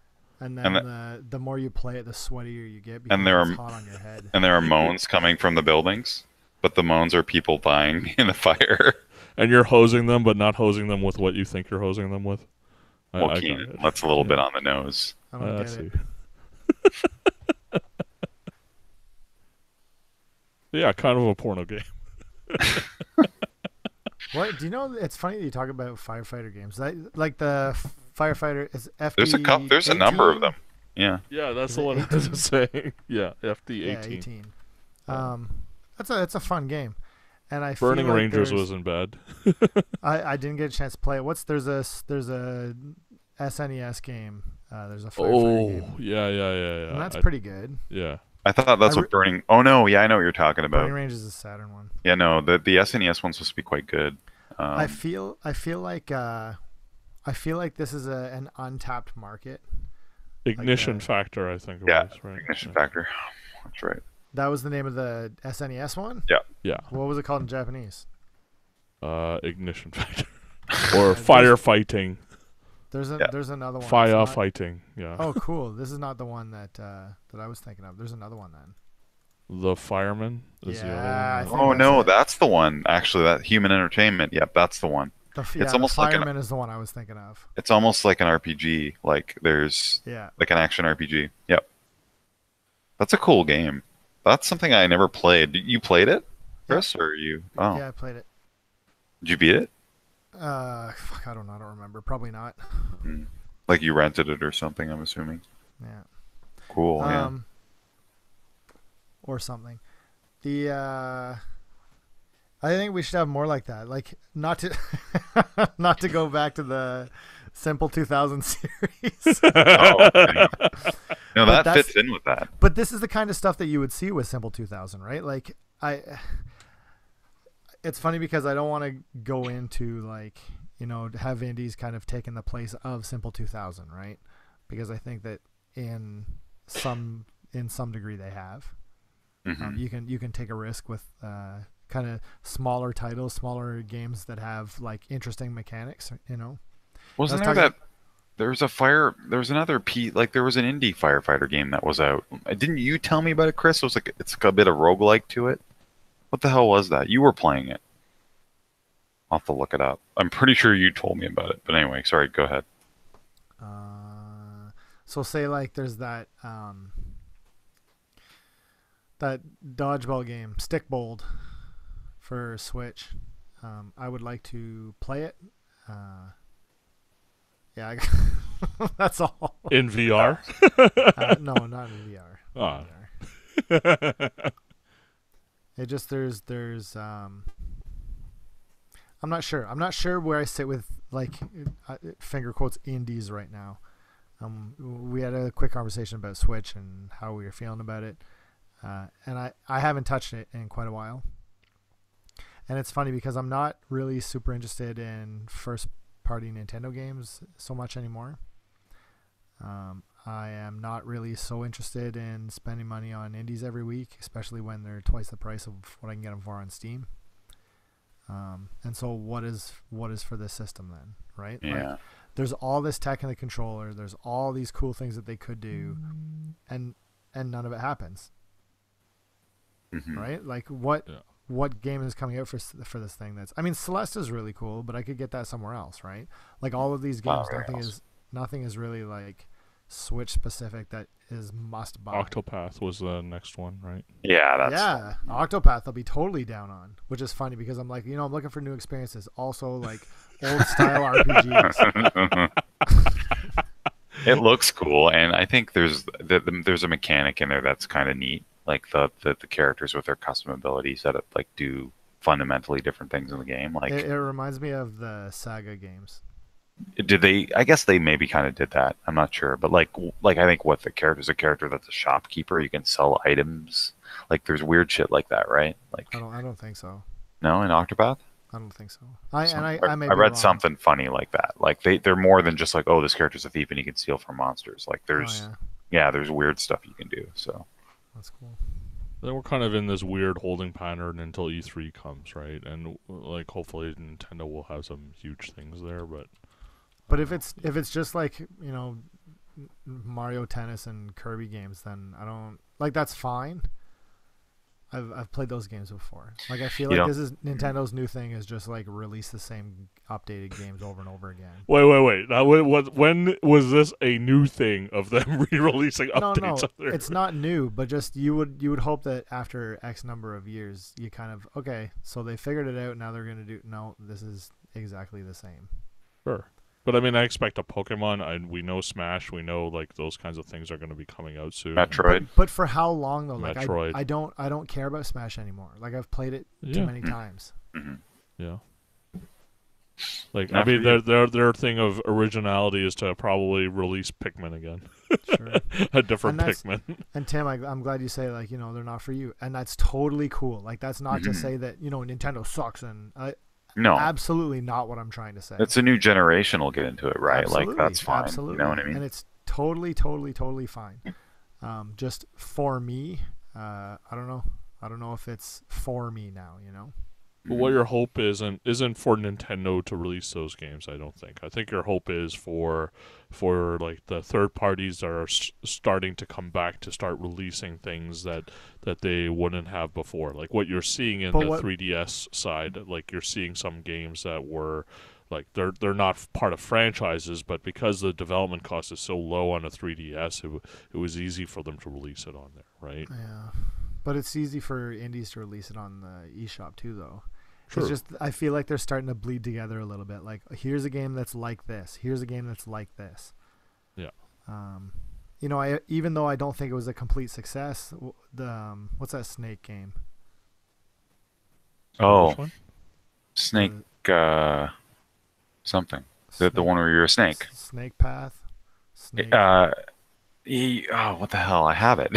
And then the more you play it, the sweatier you get because And there it's are- hot on your head. And there are moans coming from the buildings, but the moans are people dying in the fire. And you're hosing them, but not hosing them with what you think you're hosing them with. Well, I got Keenan, it. that's a little bit on the nose. I don't I get see. it. Yeah, kind of a porno game. What do you know? It's funny that you talk about firefighter games. Like the firefighter is There's a FD. there's a number of them. Yeah. Yeah, that's Is the it one I was 18? saying. Yeah, FD Yeah, 18. 18. Yeah. That's a fun game, and I Burning feel like Rangers wasn't bad. I didn't get a chance to play it. There's a SNES game. There's a firefighter Oh, game, yeah. and that's pretty good. Yeah. I thought that's I what Burning. Oh no, yeah, I know what you're talking Burning about. Range is a Saturn one. Yeah, no, the SNES one's supposed to be quite good. I feel like this is an untapped market. Ignition Factor, I think it Yeah, was, right? Ignition Yeah. Factor. That's right. That was the name of the SNES one. Yeah. What was it called in Japanese? Ignition Factor. Or firefighting. There's Yeah. there's another one. It's Fire not- fighting. Yeah. Oh, cool. This is not the one that I was thinking of. There's another one then. The Fireman is the Yeah, other I one. think Oh that's no, it. that's the one. Actually, that Human Entertainment. Yep, that's the one. The almost like an- Fireman is the one I was thinking of. It's almost like an RPG. Like there's Yeah. like an action RPG. Yep. That's a cool game. That's something I never played. You played it, Chris, or you? Oh, Yeah, I played it. did you beat it? Fuck, I don't know. I don't remember. Probably not. Like you rented it or something? I'm assuming. Yeah. Cool. Yeah. Or something. I think we should have more like that. Like not to not to go back to the Simple 2000 series. Oh, okay. No, But that that's- fits in with that. But this is the kind of stuff that you would see with Simple 2000, right? Like it's funny because I don't want to go into like, have indies kind of taken the place of Simple 2000, right? Because I think that in some degree they have. Mhm. You can take a risk with kind of smaller titles, smaller games that have like interesting mechanics. Wasn't Let's there talk that? There was another like there was an indie firefighter game that was out. Didn't you tell me about it, Chris? It was like it's got a bit of roguelike to it. What the hell was that? You were playing it. I'll have to look it up. I'm pretty sure you told me about it. But anyway, sorry, go ahead. So say like there's that that dodgeball game, Stickbold, for Switch. I would like to play it. Yeah, that's all. In VR? No, not in VR. Ah. It just there's I'm not sure. I'm not sure where I sit with like finger quotes indies right now. We had a quick conversation about Switch and how we were feeling about it, and I haven't touched it in quite a while. And it's funny because I'm not really super interested in first-party Nintendo games so much anymore. I am not really so interested in spending money on indies every week, especially when they're twice the price of what I can get them for on Steam. And so what is for this system then, right? Yeah. Like, there's all this tech in the controller. There's all these cool things that they could do, and none of it happens, Mhm. right? Like Yeah. what game is coming out for this thing? Celeste is really cool, but I could get that somewhere else, right? Like all of these games, very nothing is really like Switch specific that is must buy. Octopath was the next one, right? Yeah, that's Yeah, Octopath I'll be totally down on, which is funny because I'm like, I'm looking for new experiences. Also, like old style RPGs. It looks cool, and I think there's a mechanic in there that's kind of neat. Like the characters with their custom abilities that like do fundamentally different things in the game. Like It reminds me of the Saga games. did they? I guess they maybe kind of did that. I'm not sure, but like I think what the character's a character that's a shopkeeper. You can sell items. Like there's weird shit like that, right? Like I don't think so. no, in Octopath. I don't think so. I may I be read wrong. something funny like that. Like they're more than just like, oh, this character's a thief and he can steal from monsters. Like there's Oh, yeah. there's weird stuff you can do. So That's cool. Then we're kind of in this weird holding pattern until E3 comes, right? And like hopefully Nintendo will have some huge things there, but But if it's just like Mario Tennis and Kirby games, then I don't like. That's fine. I've played those games before. Like I feel You like know, this is Nintendo's new thing is just like release the same updated games over and over again. Wait. Now, when was this a new thing of them re-releasing updates? No, of their... it's not new, but just you would hope that after X number of years, you kind of okay, so they figured it out. Now they're gonna do no. This is exactly the same. Sure. But I mean, I expect a Pokemon. We know Smash. We know like those kinds of things are going to be coming out soon. Metroid. But for how long though? Like Metroid. I don't care about Smash anymore. Like I've played it too Yeah. many times. Mm-hmm. Yeah. Like Not I mean, for you. their thing of originality is to probably release Pikmin again, Sure. a different And that's- Pikmin. And Tim, I'm glad you say like they're not for you, and that's totally cool. Like that's not to Mhm. say that Nintendo sucks, and No, absolutely not what I'm trying to say. it's a new generation will get into it, right? Absolutely, Like that's fine. Absolutely. You know what I mean? And it's totally fine. Just for me, I don't know. I don't know if it's for me now. But what your hope isn't for Nintendo to release those games. I don't think. I think your hope is for like the third parties that are starting to come back to start releasing things that they wouldn't have before. Like what you're seeing in But the what- 3DS side. Like you're seeing some games that were like they're not part of franchises, but because the development cost is so low on a 3DS, it was easy for them to release it on there, right? Yeah. But it's easy for indies to release it on the eShop too, though. Sure. It's just I feel like they're starting to bleed together a little bit. Like here's a game that's like this. Here's a game that's like this. Yeah. I even though I don't think it was a complete success, the what's that Snake game? Oh, Which one? Snake. Something. The one where you're a snake. Snake Path. Snake. What the hell? I have it.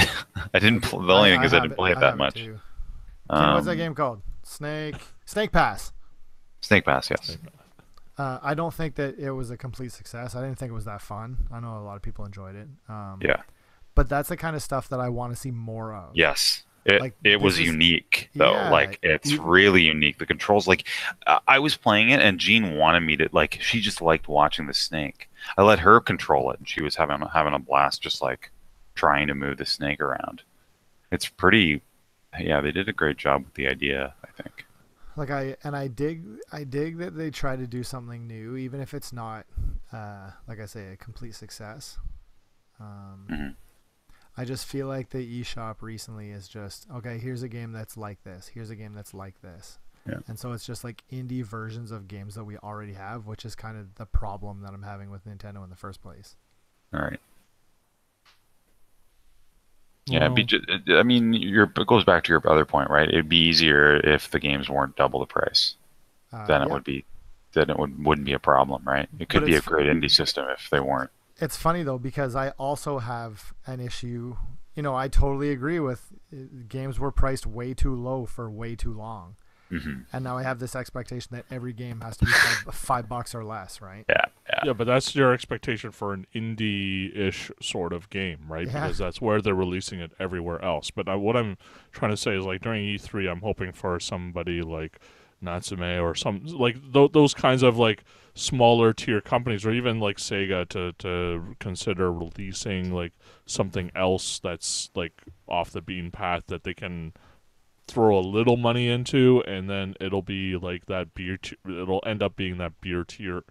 I didn't. The only thing is I didn't play it that much. Tim, what's that Um, game called? Snake Pass. Snake Pass, yes. I don't think that it was a complete success. I didn't think it was that fun. I know a lot of people enjoyed it. Yeah. But that's the kind of stuff that I want to see more of. Yes. Like, It was this is- unique though. Yeah, Like it's even- really unique. The controls, like I was playing it, and Jean wanted me to like. She just liked watching the snake. I let her control it, and she was having a blast, just like trying to move the snake around. It's pretty. Yeah, they did a great job with the idea, I think. Like I dig that they try to do something new, even if it's not, like I say, a complete success. Mhm. I just feel like the eShop recently is just okay. Here's a game that's like this. Here's a game that's like this. Yeah. And so it's just like indie versions of games that we already have, which is kind of the problem that I'm having with Nintendo in the first place. All right. Yeah, it'd be Well, I mean, it goes back to your other point, right? It'd be easier if the games weren't double the price. Then it Yeah. would be. Then it wouldn't be a problem, right? It could But be a it's- great indie system if they weren't. It's funny though because I also have an issue. I totally agree with games were priced way too low for way too long, Hmm. and now I have this expectation that every game has to be $5 or less, right? Yeah, yeah. Yeah, but that's your expectation for an indie-ish sort of game, right? Yeah. Because that's where they're releasing it everywhere else. But what I'm trying to say is, like, during E3, I'm hoping for somebody like Natsume or some like those kinds of like smaller tier companies, or even like Sega to consider releasing like something else that's like off the beaten path that they can throw a little money into, and then it'll be like that it'll end up being that beer tier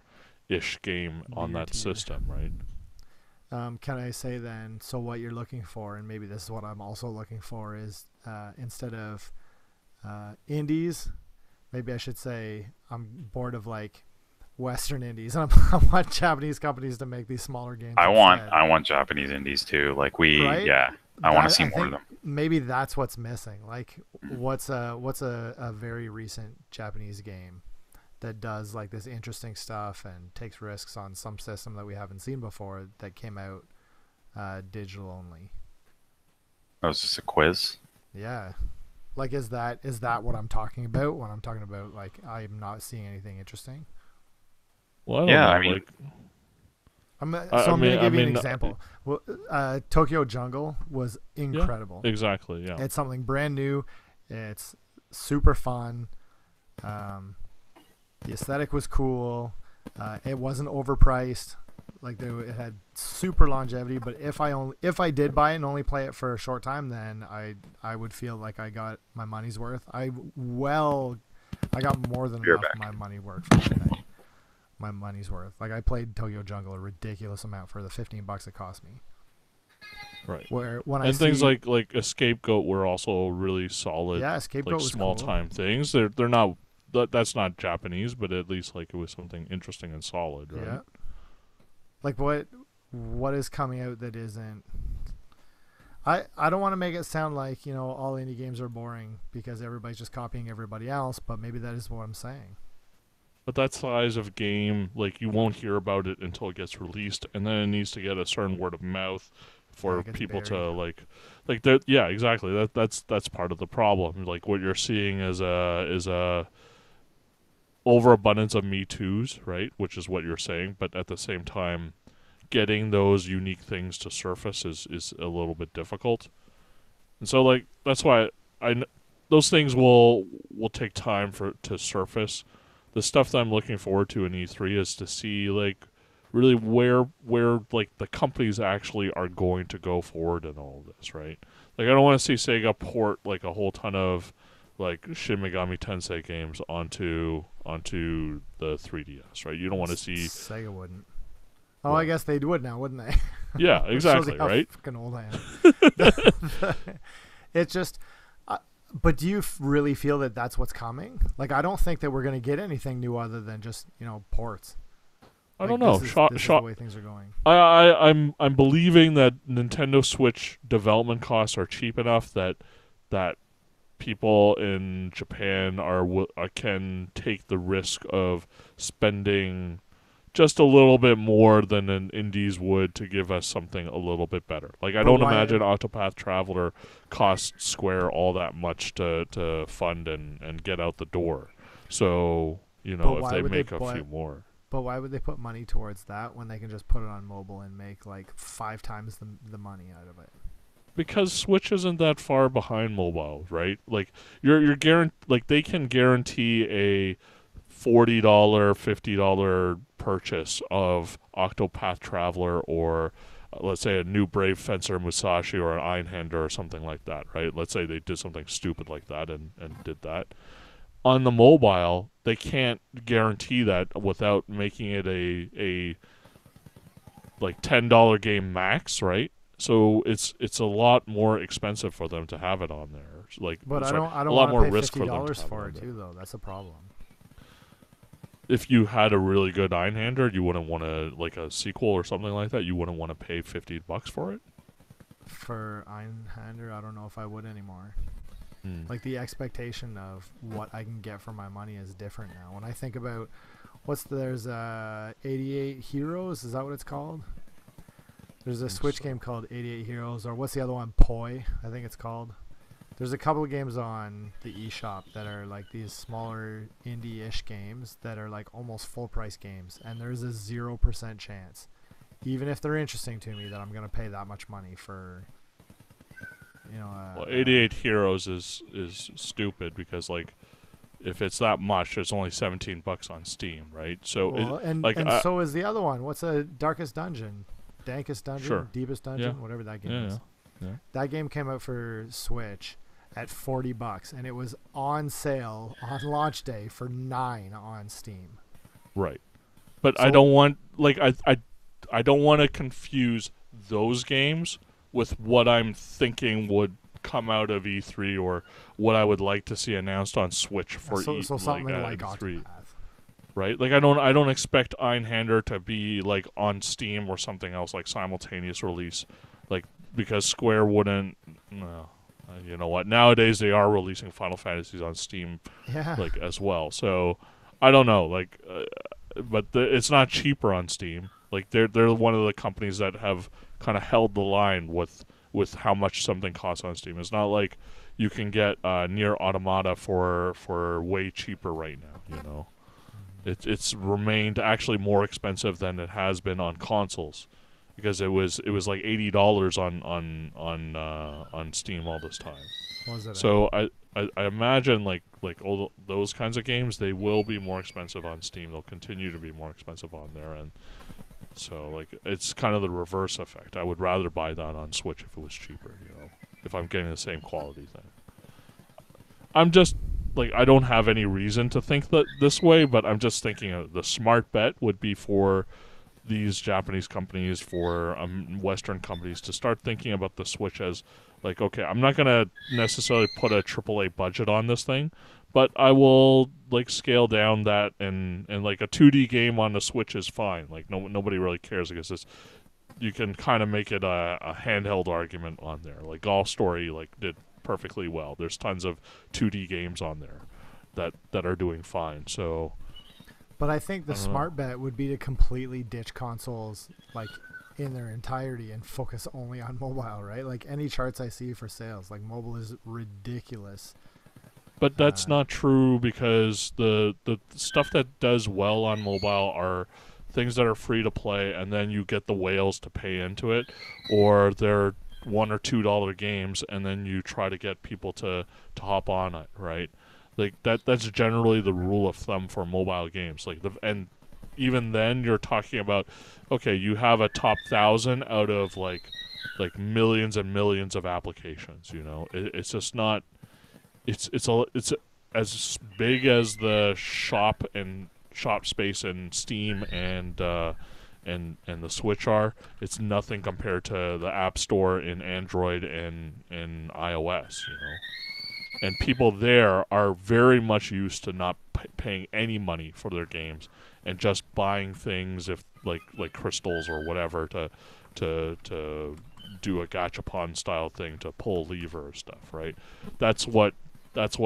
ish game on Beer that tier. system, right? Can I say then? So what you're looking for, and maybe this is what I'm also looking for, is instead of indies, maybe I should say I'm bored of like Western indies, and I want Japanese companies to make these smaller games. I instead. want Japanese indies too. Like Right? yeah. I want to see I more of think them. Maybe that's what's missing. Like, what's a very recent Japanese game that does like this interesting stuff and takes risks on some system that we haven't seen before that came out digital only? That was just a quiz. Yeah. Like, is that what I'm talking about when I'm talking about like I'm not seeing anything interesting? Well, I don't Yeah, know, I mean- like, I'm I going mean- to give you an I mean, example. Well, Tokyo Jungle was incredible. exactly, yeah. It's something brand new. It's super fun. The aesthetic was cool. It wasn't overpriced. like it had super longevity. But if I did buy it and only play it for a short time, then I would feel like I got my money's worth. I got more than You're enough back. of my money worth for the thing. My money's worth. Like I played Tokyo Jungle a ridiculous amount for the $15 it cost me. Right. Where when I And see, things like a Scapegoat were also really solid, yeah, Scapegoat like was small cool. time things. They're not that's not Japanese, but at least like it was something interesting and solid, right? Yeah. Like what is coming out that isn't. I don't want to make it sound like, you know, all indie games are boring because everybody's just copying everybody else, but maybe that is what I'm saying. But that size of game, like you won't hear about it until it gets released, and then it needs to get a certain word of mouth for Yeah, it gets people to buried. like that. Yeah, exactly. That's part of the problem. Like what you're seeing is a overabundance of Me Too's, right? Which is what you're saying, but at the same time, getting those unique things to surface is a little bit difficult. And so like that's why those things will take time for to surface. The stuff that I'm looking forward to in E3 is to see like really where like the companies actually are going to go forward in all of this, right? Like I don't want to see Sega port like a whole ton of like Shin Megami Tensei games onto the 3DS, right? You don't want to see Sega wouldn't. Oh, Well, I guess they would now, wouldn't they? yeah, Which shows exactly, you how right? fucking old I am. It's just, but do you really feel that that's what's coming? Like, I don't think that we're going to get anything new other than just, you know, ports. I Like, don't know. This is the way things are going. I'm believing that Nintendo Switch development costs are cheap enough that people in Japan can take the risk of spending just a little bit more than an indies would to give us something a little bit better. Like I But don't why? imagine Octopath Traveler costs Square all that much to fund and get out the door. So, you know, But if why they would make they a buy? few more. But why would they put money towards that when they can just put it on mobile and make like 5 times the money out of it? Because Switch isn't that far behind mobile, right? Like you're like they can guarantee a $40, $50 purchase of Octopath Traveler or let's say a new Brave Fencer Musashi or an Einhander or something like that, right? Let's say they did something stupid like that and did that. On the mobile, they can't guarantee that without making it a like $10 game max, right? So it's a lot more expensive for them to have it on there. Like, But sorry, I don't a lot want to more pay risk for them to $50 have for on it there. too, though. That's a problem. If you had a really good Einhander, you wouldn't want to like a sequel or something like that. You wouldn't want to pay $50 for it. For Einhander, I don't know if I would anymore. Hmm. Like the expectation of what I can get for my money is different now. When I think about there's 88 Heroes, is that what it's called? There's a Think Switch so. game called 88 Heroes, or what's the other one? Poi, I think it's called. There's a couple of games on the eShop that are like these smaller indie-ish games that are like almost full price games, and there's a 0% chance, even if they're interesting to me, that I'm gonna pay that much money for. You know, Well, 88 Heroes is stupid because like if it's that much, it's only $17 on Steam, right? So well, it, and like so is the other one. What's a Darkest Dungeon, Dankest Dungeon, Sure. Deepest Dungeon, Yeah. whatever that game yeah, is. yeah. That game came out for Switch at $40, and it was on sale on launch day for $9 on Steam. Right. But I So- don't want like I don't want to confuse those games with what I'm thinking would come out of E3 or what I would like to see announced on Switch for so something like E3. Octopath. Right? Like I don't expect Einhander to be like on Steam or something else like simultaneous release, like because Square wouldn't. No, you know what? Nowadays they are releasing Final Fantasies on Steam Yeah. like as well. So I don't know, like, but it's not cheaper on Steam. Like they're one of the companies that have kind of held the line with how much something costs on Steam. It's not like you can get Nier Automata for way cheaper right now. You know. It's remained actually more expensive than it has been on consoles, because it was like $80 on Steam all this time. Was it? So I imagine like all those kinds of games, they will be more expensive on Steam. They'll continue to be more expensive on there, and So like it's kind of the reverse effect. I would rather buy that on Switch if it was cheaper, if I'm getting the same quality thing. I'm just like I don't have any reason to think that this way, but I'm just thinking the smart bet would be for these Japanese companies, for Western companies to start thinking about the Switch as like, okay, I'm not gonna necessarily put a AAA budget on this thing, but I will like scale down that and like a 2D game on the Switch is fine. Like nobody really cares because you can kind of make it a handheld argument on there. Like Golf Story like did perfectly well. There's tons of 2D games on there that are doing fine. So But I think the smart bet would be to completely ditch consoles like in their entirety and focus only on mobile, right? Like any charts I see for sales, like mobile is ridiculous. But that's not true because the stuff that does well on mobile are things that are free to play, and then you get the whales to pay into it, or they're $1 or $2 games, and then you try to get people to hop on it, right? Like that's generally the rule of thumb for mobile games. Like and even then you're talking about, okay, you have a top 1,000 out of like millions and millions of applications. It's just not. It's as big as the shop space in Steam and the Switch are. It's nothing compared to the App Store in Android and iOS. And people there are very much used to not paying any money for their games and just buying things if like crystals or whatever to do a gachapon style thing to pull lever or stuff, right? That's what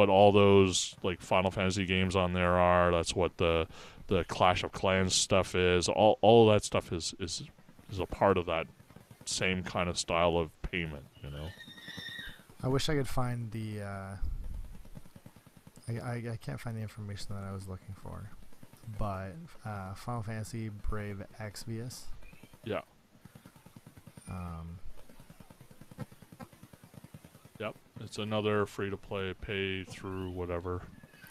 all those like Final Fantasy games on there are. That's what the Clash of Clans stuff is. All of that stuff is a part of that same kind of style of payment, I wish I could find the I can't find the information that I was looking for, but Final Fantasy Brave Exvius. Yeah. Yep. It's another free to play, pay through whatever.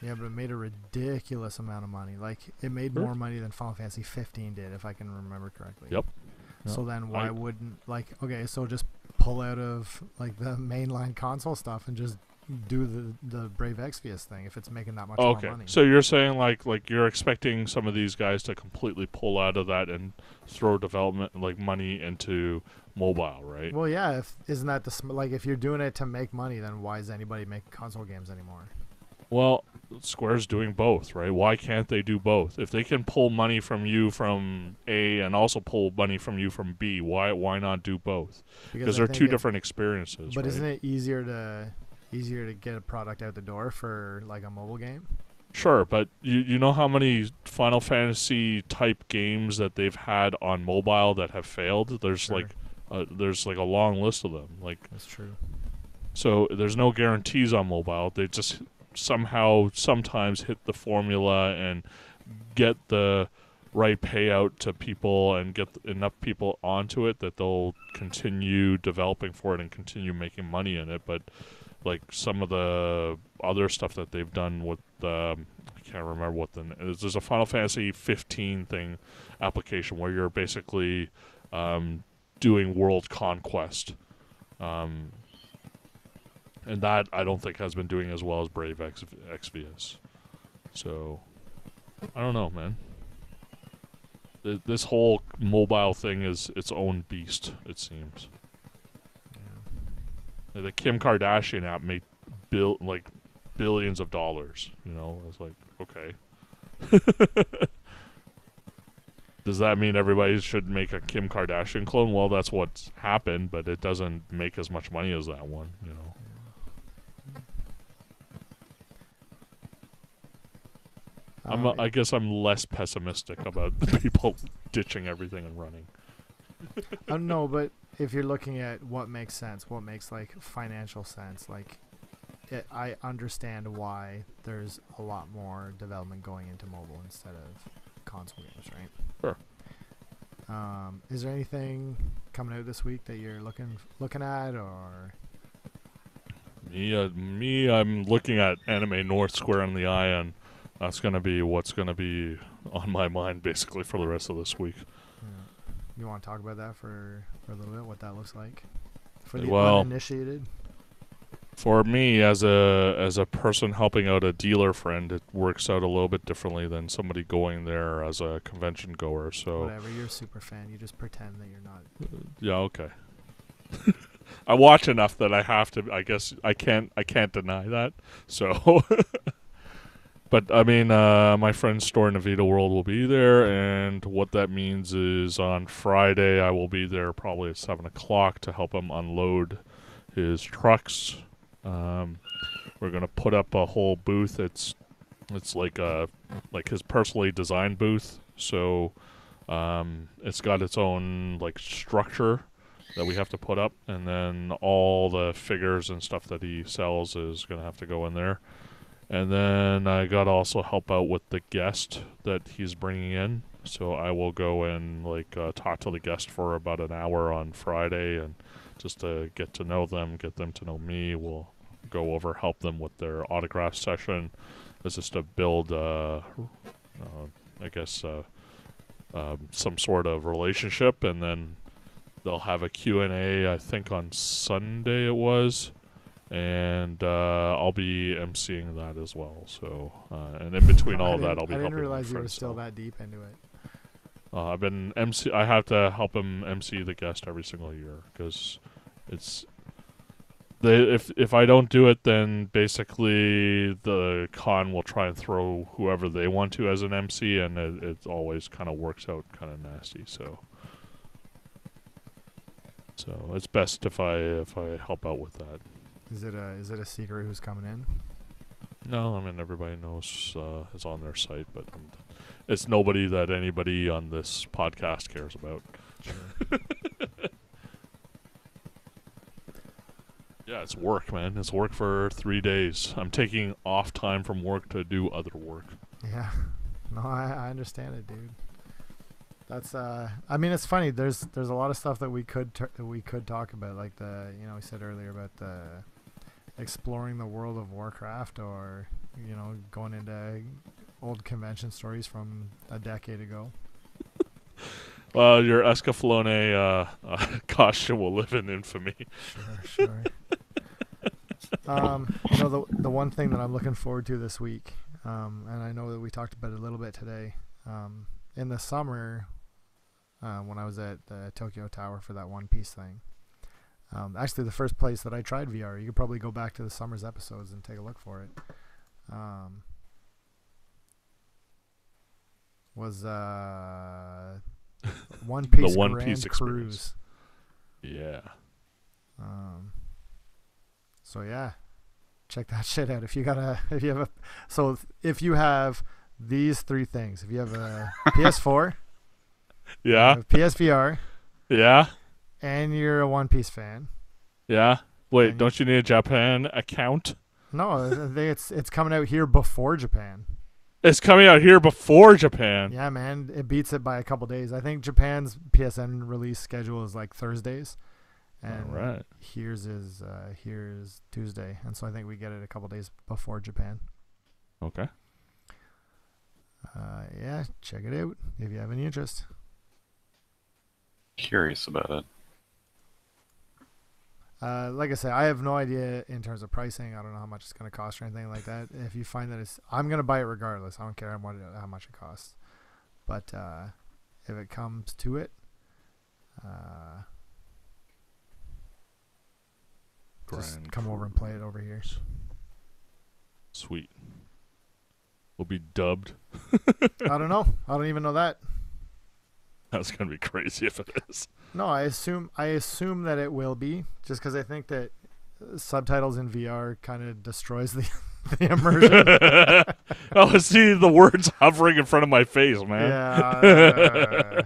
Yeah, but it made a ridiculous amount of money. Like it made more money than Final Fantasy 15 did, if I can remember correctly. Yep. So then why wouldn't so just pull out of like the mainline console stuff and just do the Brave Exvius thing if it's making that much more money. So you're saying like you're expecting some of these guys to completely pull out of that and throw development like money into mobile, right? Well, yeah. Isn't that if you're doing it to make money, then why is anybody making console games anymore? Well, Square's doing both, right? Why can't they do both? If they can pull money from you from A and also pull money from you from B, why not do both? Because they're two different experiences. But right? Isn't it easier to get a product out the door for like a mobile game? Sure, but you know how many Final Fantasy type games that they've had on mobile that have failed? There's there's like a long list of them. Like that's true. So there's no guarantees on mobile. They just somehow sometimes hit the formula and get the right payout to people and get enough people onto it that they'll continue developing for it and continue making money in it. But like some of the other stuff that they've done with I can't remember what there's a Final Fantasy 15 thing application where you're basically doing world conquest. And that I don't think has been doing as well as Brave Exvius. So, I don't know, man. This whole mobile thing is its own beast, it seems. Yeah. The Kim Kardashian app made billions of dollars. It's like, okay. Does that mean everybody should make a Kim Kardashian clone? Well, that's what's happened, but it doesn't make as much money as that one, I guess I'm less pessimistic about the people ditching everything and running. No, but if you're looking at what makes sense, what makes like financial sense, I understand why there's a lot more development going into mobile instead of console games, right? Sure. Is there anything coming out this week that you're looking at, or? Me, I'm looking at Anime North square in the eye, and that's going to be what's going to be on my mind basically for the rest of this week. You want to talk about that for a little bit? What that looks like for the Well, uninitiated? for me, as a person helping out a dealer friend, it works out a little bit differently than somebody going there as a convention goer. So Whatever. You're a super fan. You just pretend that you're not. yeah, okay. I watch enough that I have to. I guess I can't deny that. So, but I mean, my friend's store in the Vita World will be there, and what that means is on Friday I will be there probably at 7 o'clock to help him unload his trucks. We're gonna put up a whole booth. It's like his personally designed booth. So, it's got its own like structure that we have to put up, and then all the figures and stuff that he sells is gonna have to go in there. And then I got to also help out with the guest that he's bringing in. So I will go and talk to the guest for about an hour on Friday, and just to get to know them, get them to know me. We'll go over, help them with their autograph session. It's just to build, some sort of relationship, and then they'll have a Q&A, I think on Sunday it was. And I'll be emceeing that as well. So, and in between all of that, I'll be helping. I didn't realize you my were friends still out. that deep into it. I've been MC. I have to help him MC the guest every single year because it's if I don't do it, then basically the con will try and throw whoever they want to as an MC, and it always kind of works out kind of nasty. So it's best if I help out with that. Is it a secret who's coming in? No, I mean everybody knows it's on their site, but it's nobody that anybody on this podcast cares about. Sure. Yeah, it's work, man. It's work for 3 days. I'm taking off time from work to do other work. Yeah. No, I understand it, dude. That's I mean, it's funny. There's a lot of stuff that we could talk about, like we said earlier about the exploring the world of Warcraft, or going into old convention stories from a decade ago. Well, your Escaflowne costume will live in infamy. Sure. The one thing that I'm looking forward to this week, and I know that we talked about it a little bit today, in the summer, when I was at the Tokyo Tower for that One Piece thing. Actually, the first place that I tried VR, you could probably go back to the summer's episodes and take a look for it, was One Piece The One Grand Piece Cruise. Yeah. So yeah, check that shit out. If you have these three things, if you have a PS4, Yeah. PSVR, Yeah. and you're a One Piece fan. Yeah. Wait, And don't you need a Japan account? No, I think it's coming out here before Japan. It's coming out here before Japan. Yeah, man, it beats it by a couple days. I think Japan's PSN release schedule is like Thursdays, and All right. here's Tuesday, and so I think we get it a couple days before Japan. Okay. Yeah, check it out if you have any interest. Curious about it. Like I say, I have no idea in terms of pricing. I don't know how much it's going to cost or anything like that. If you find that I'm going to buy it regardless. I don't care how much it costs. But if it comes to it, just Grand come over and play it over here. Sweet. We'll be dubbed. I don't know. I don't even know that. That's gonna be crazy if it is. No, I assume that it will be, just because I think that subtitles in VR kind of destroys the immersion. Oh, see the words hovering in front of my face, man. Yeah.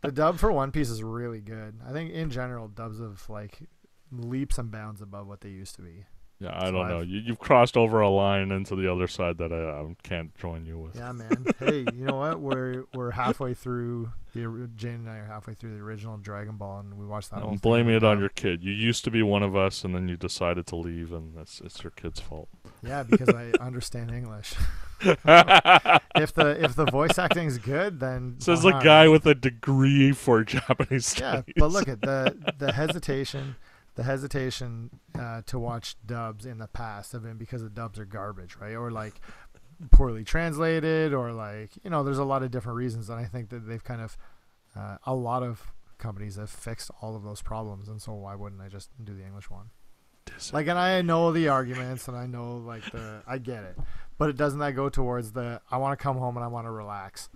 The dub for One Piece is really good. I think in general dubs have like leaps and bounds above what they used to be. Yeah, I So don't know. I've- You've crossed over a line into the other side that I can't join you with. Yeah, man. Hey, you know what? We're halfway through Jane and I are halfway through the original Dragon Ball, and we watched that whole I'm thing. blaming it on Now. your kid. You used to be one of us, and then you decided to leave, and it's your kid's fault. Yeah, because I understand English. If the voice acting's good, then Says why the not, guy right? with a degree for Japanese Yeah, studies. but look at the hesitation. The hesitation to watch dubs in the past have been because the dubs are garbage, right? Or like poorly translated, or like, you know, there's a lot of different reasons, and I think that they've kind of a lot of companies have fixed all of those problems, and so why wouldn't I just do the English one? Like, and I know the arguments, and I know like I get it, but it doesn't that go towards the I want to come home and I want to relax,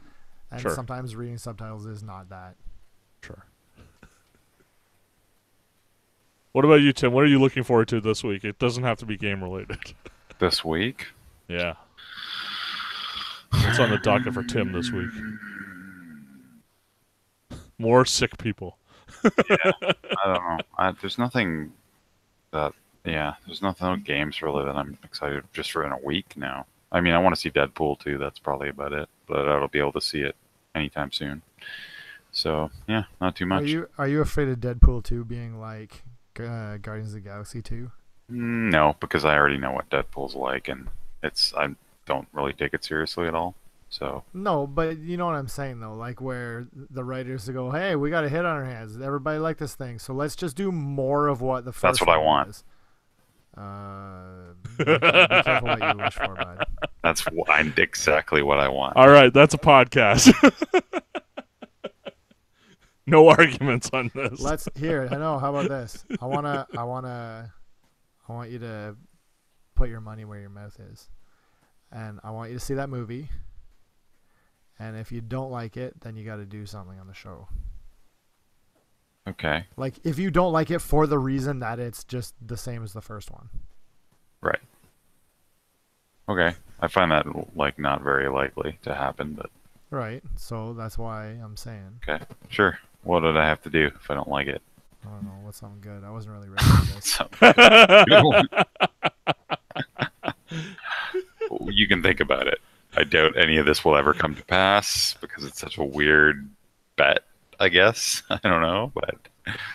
and Sure. sometimes reading subtitles is not that. Sure. What about you, Tim? What are you looking forward to this week? It doesn't have to be game related. This week? Yeah. What's on the docket for Tim this week? More sick people. I don't know. There's nothing that, there's nothing, no games really that I'm excited just for in a week now. I mean, I want to see Deadpool too. That's probably about it. But I don't be able to see it anytime soon. So, yeah, not too much. Are you afraid of Deadpool 2 being like Guardians of the Galaxy 2? No, because I already know what Deadpool's like, and I don't really take it seriously at all. So, No, but you know what I'm saying though, like where the writers go, "Hey, we got a hit on our hands. Everybody liked this thing, so let's just do more of what the first." That's what I one want. was." Be careful what you wish for, bud. that's exactly what I want. All right, that's a podcast. No arguments on this. Let's here. I know. How about this? I want you to put your money where your mouth is, and I want you to see that movie. And if you don't like it, then you got to do something on the show. Okay. Like, if you don't like it for the reason that it's just the same as the first one. Right. Okay. I find that like not very likely to happen, but Right. So that's why I'm saying. okay. Sure. What did I have to do if I don't like it? I don't know. What's something good? I wasn't really ready for this. So, you can think about it. I doubt any of this will ever come to pass because it's such a weird bet, I guess. I don't know, but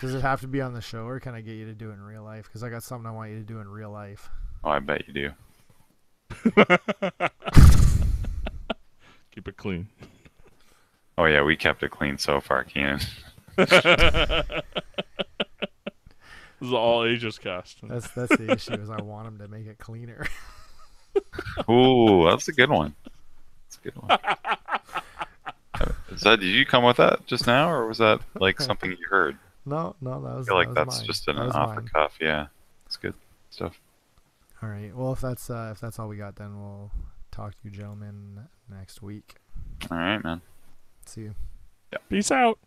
Does it have to be on the show, or can I get you to do it in real life? Because I got something I want you to do in real life. oh, I bet you do. Keep it clean. Oh yeah, we kept it clean so far, Keenan. This is all ages cast. That's the issue. Is I want them to make it cleaner. Ooh, that's a good one. That's a good one. Did you come with that just now, or was that like something you heard? No, that I was. feel like that was that's mine. just an That was off the mine. cuff. Yeah, it's good stuff. All right. Well, if that's all we got, then we'll talk to you gentlemen next week. All right, man. See you. Peace out.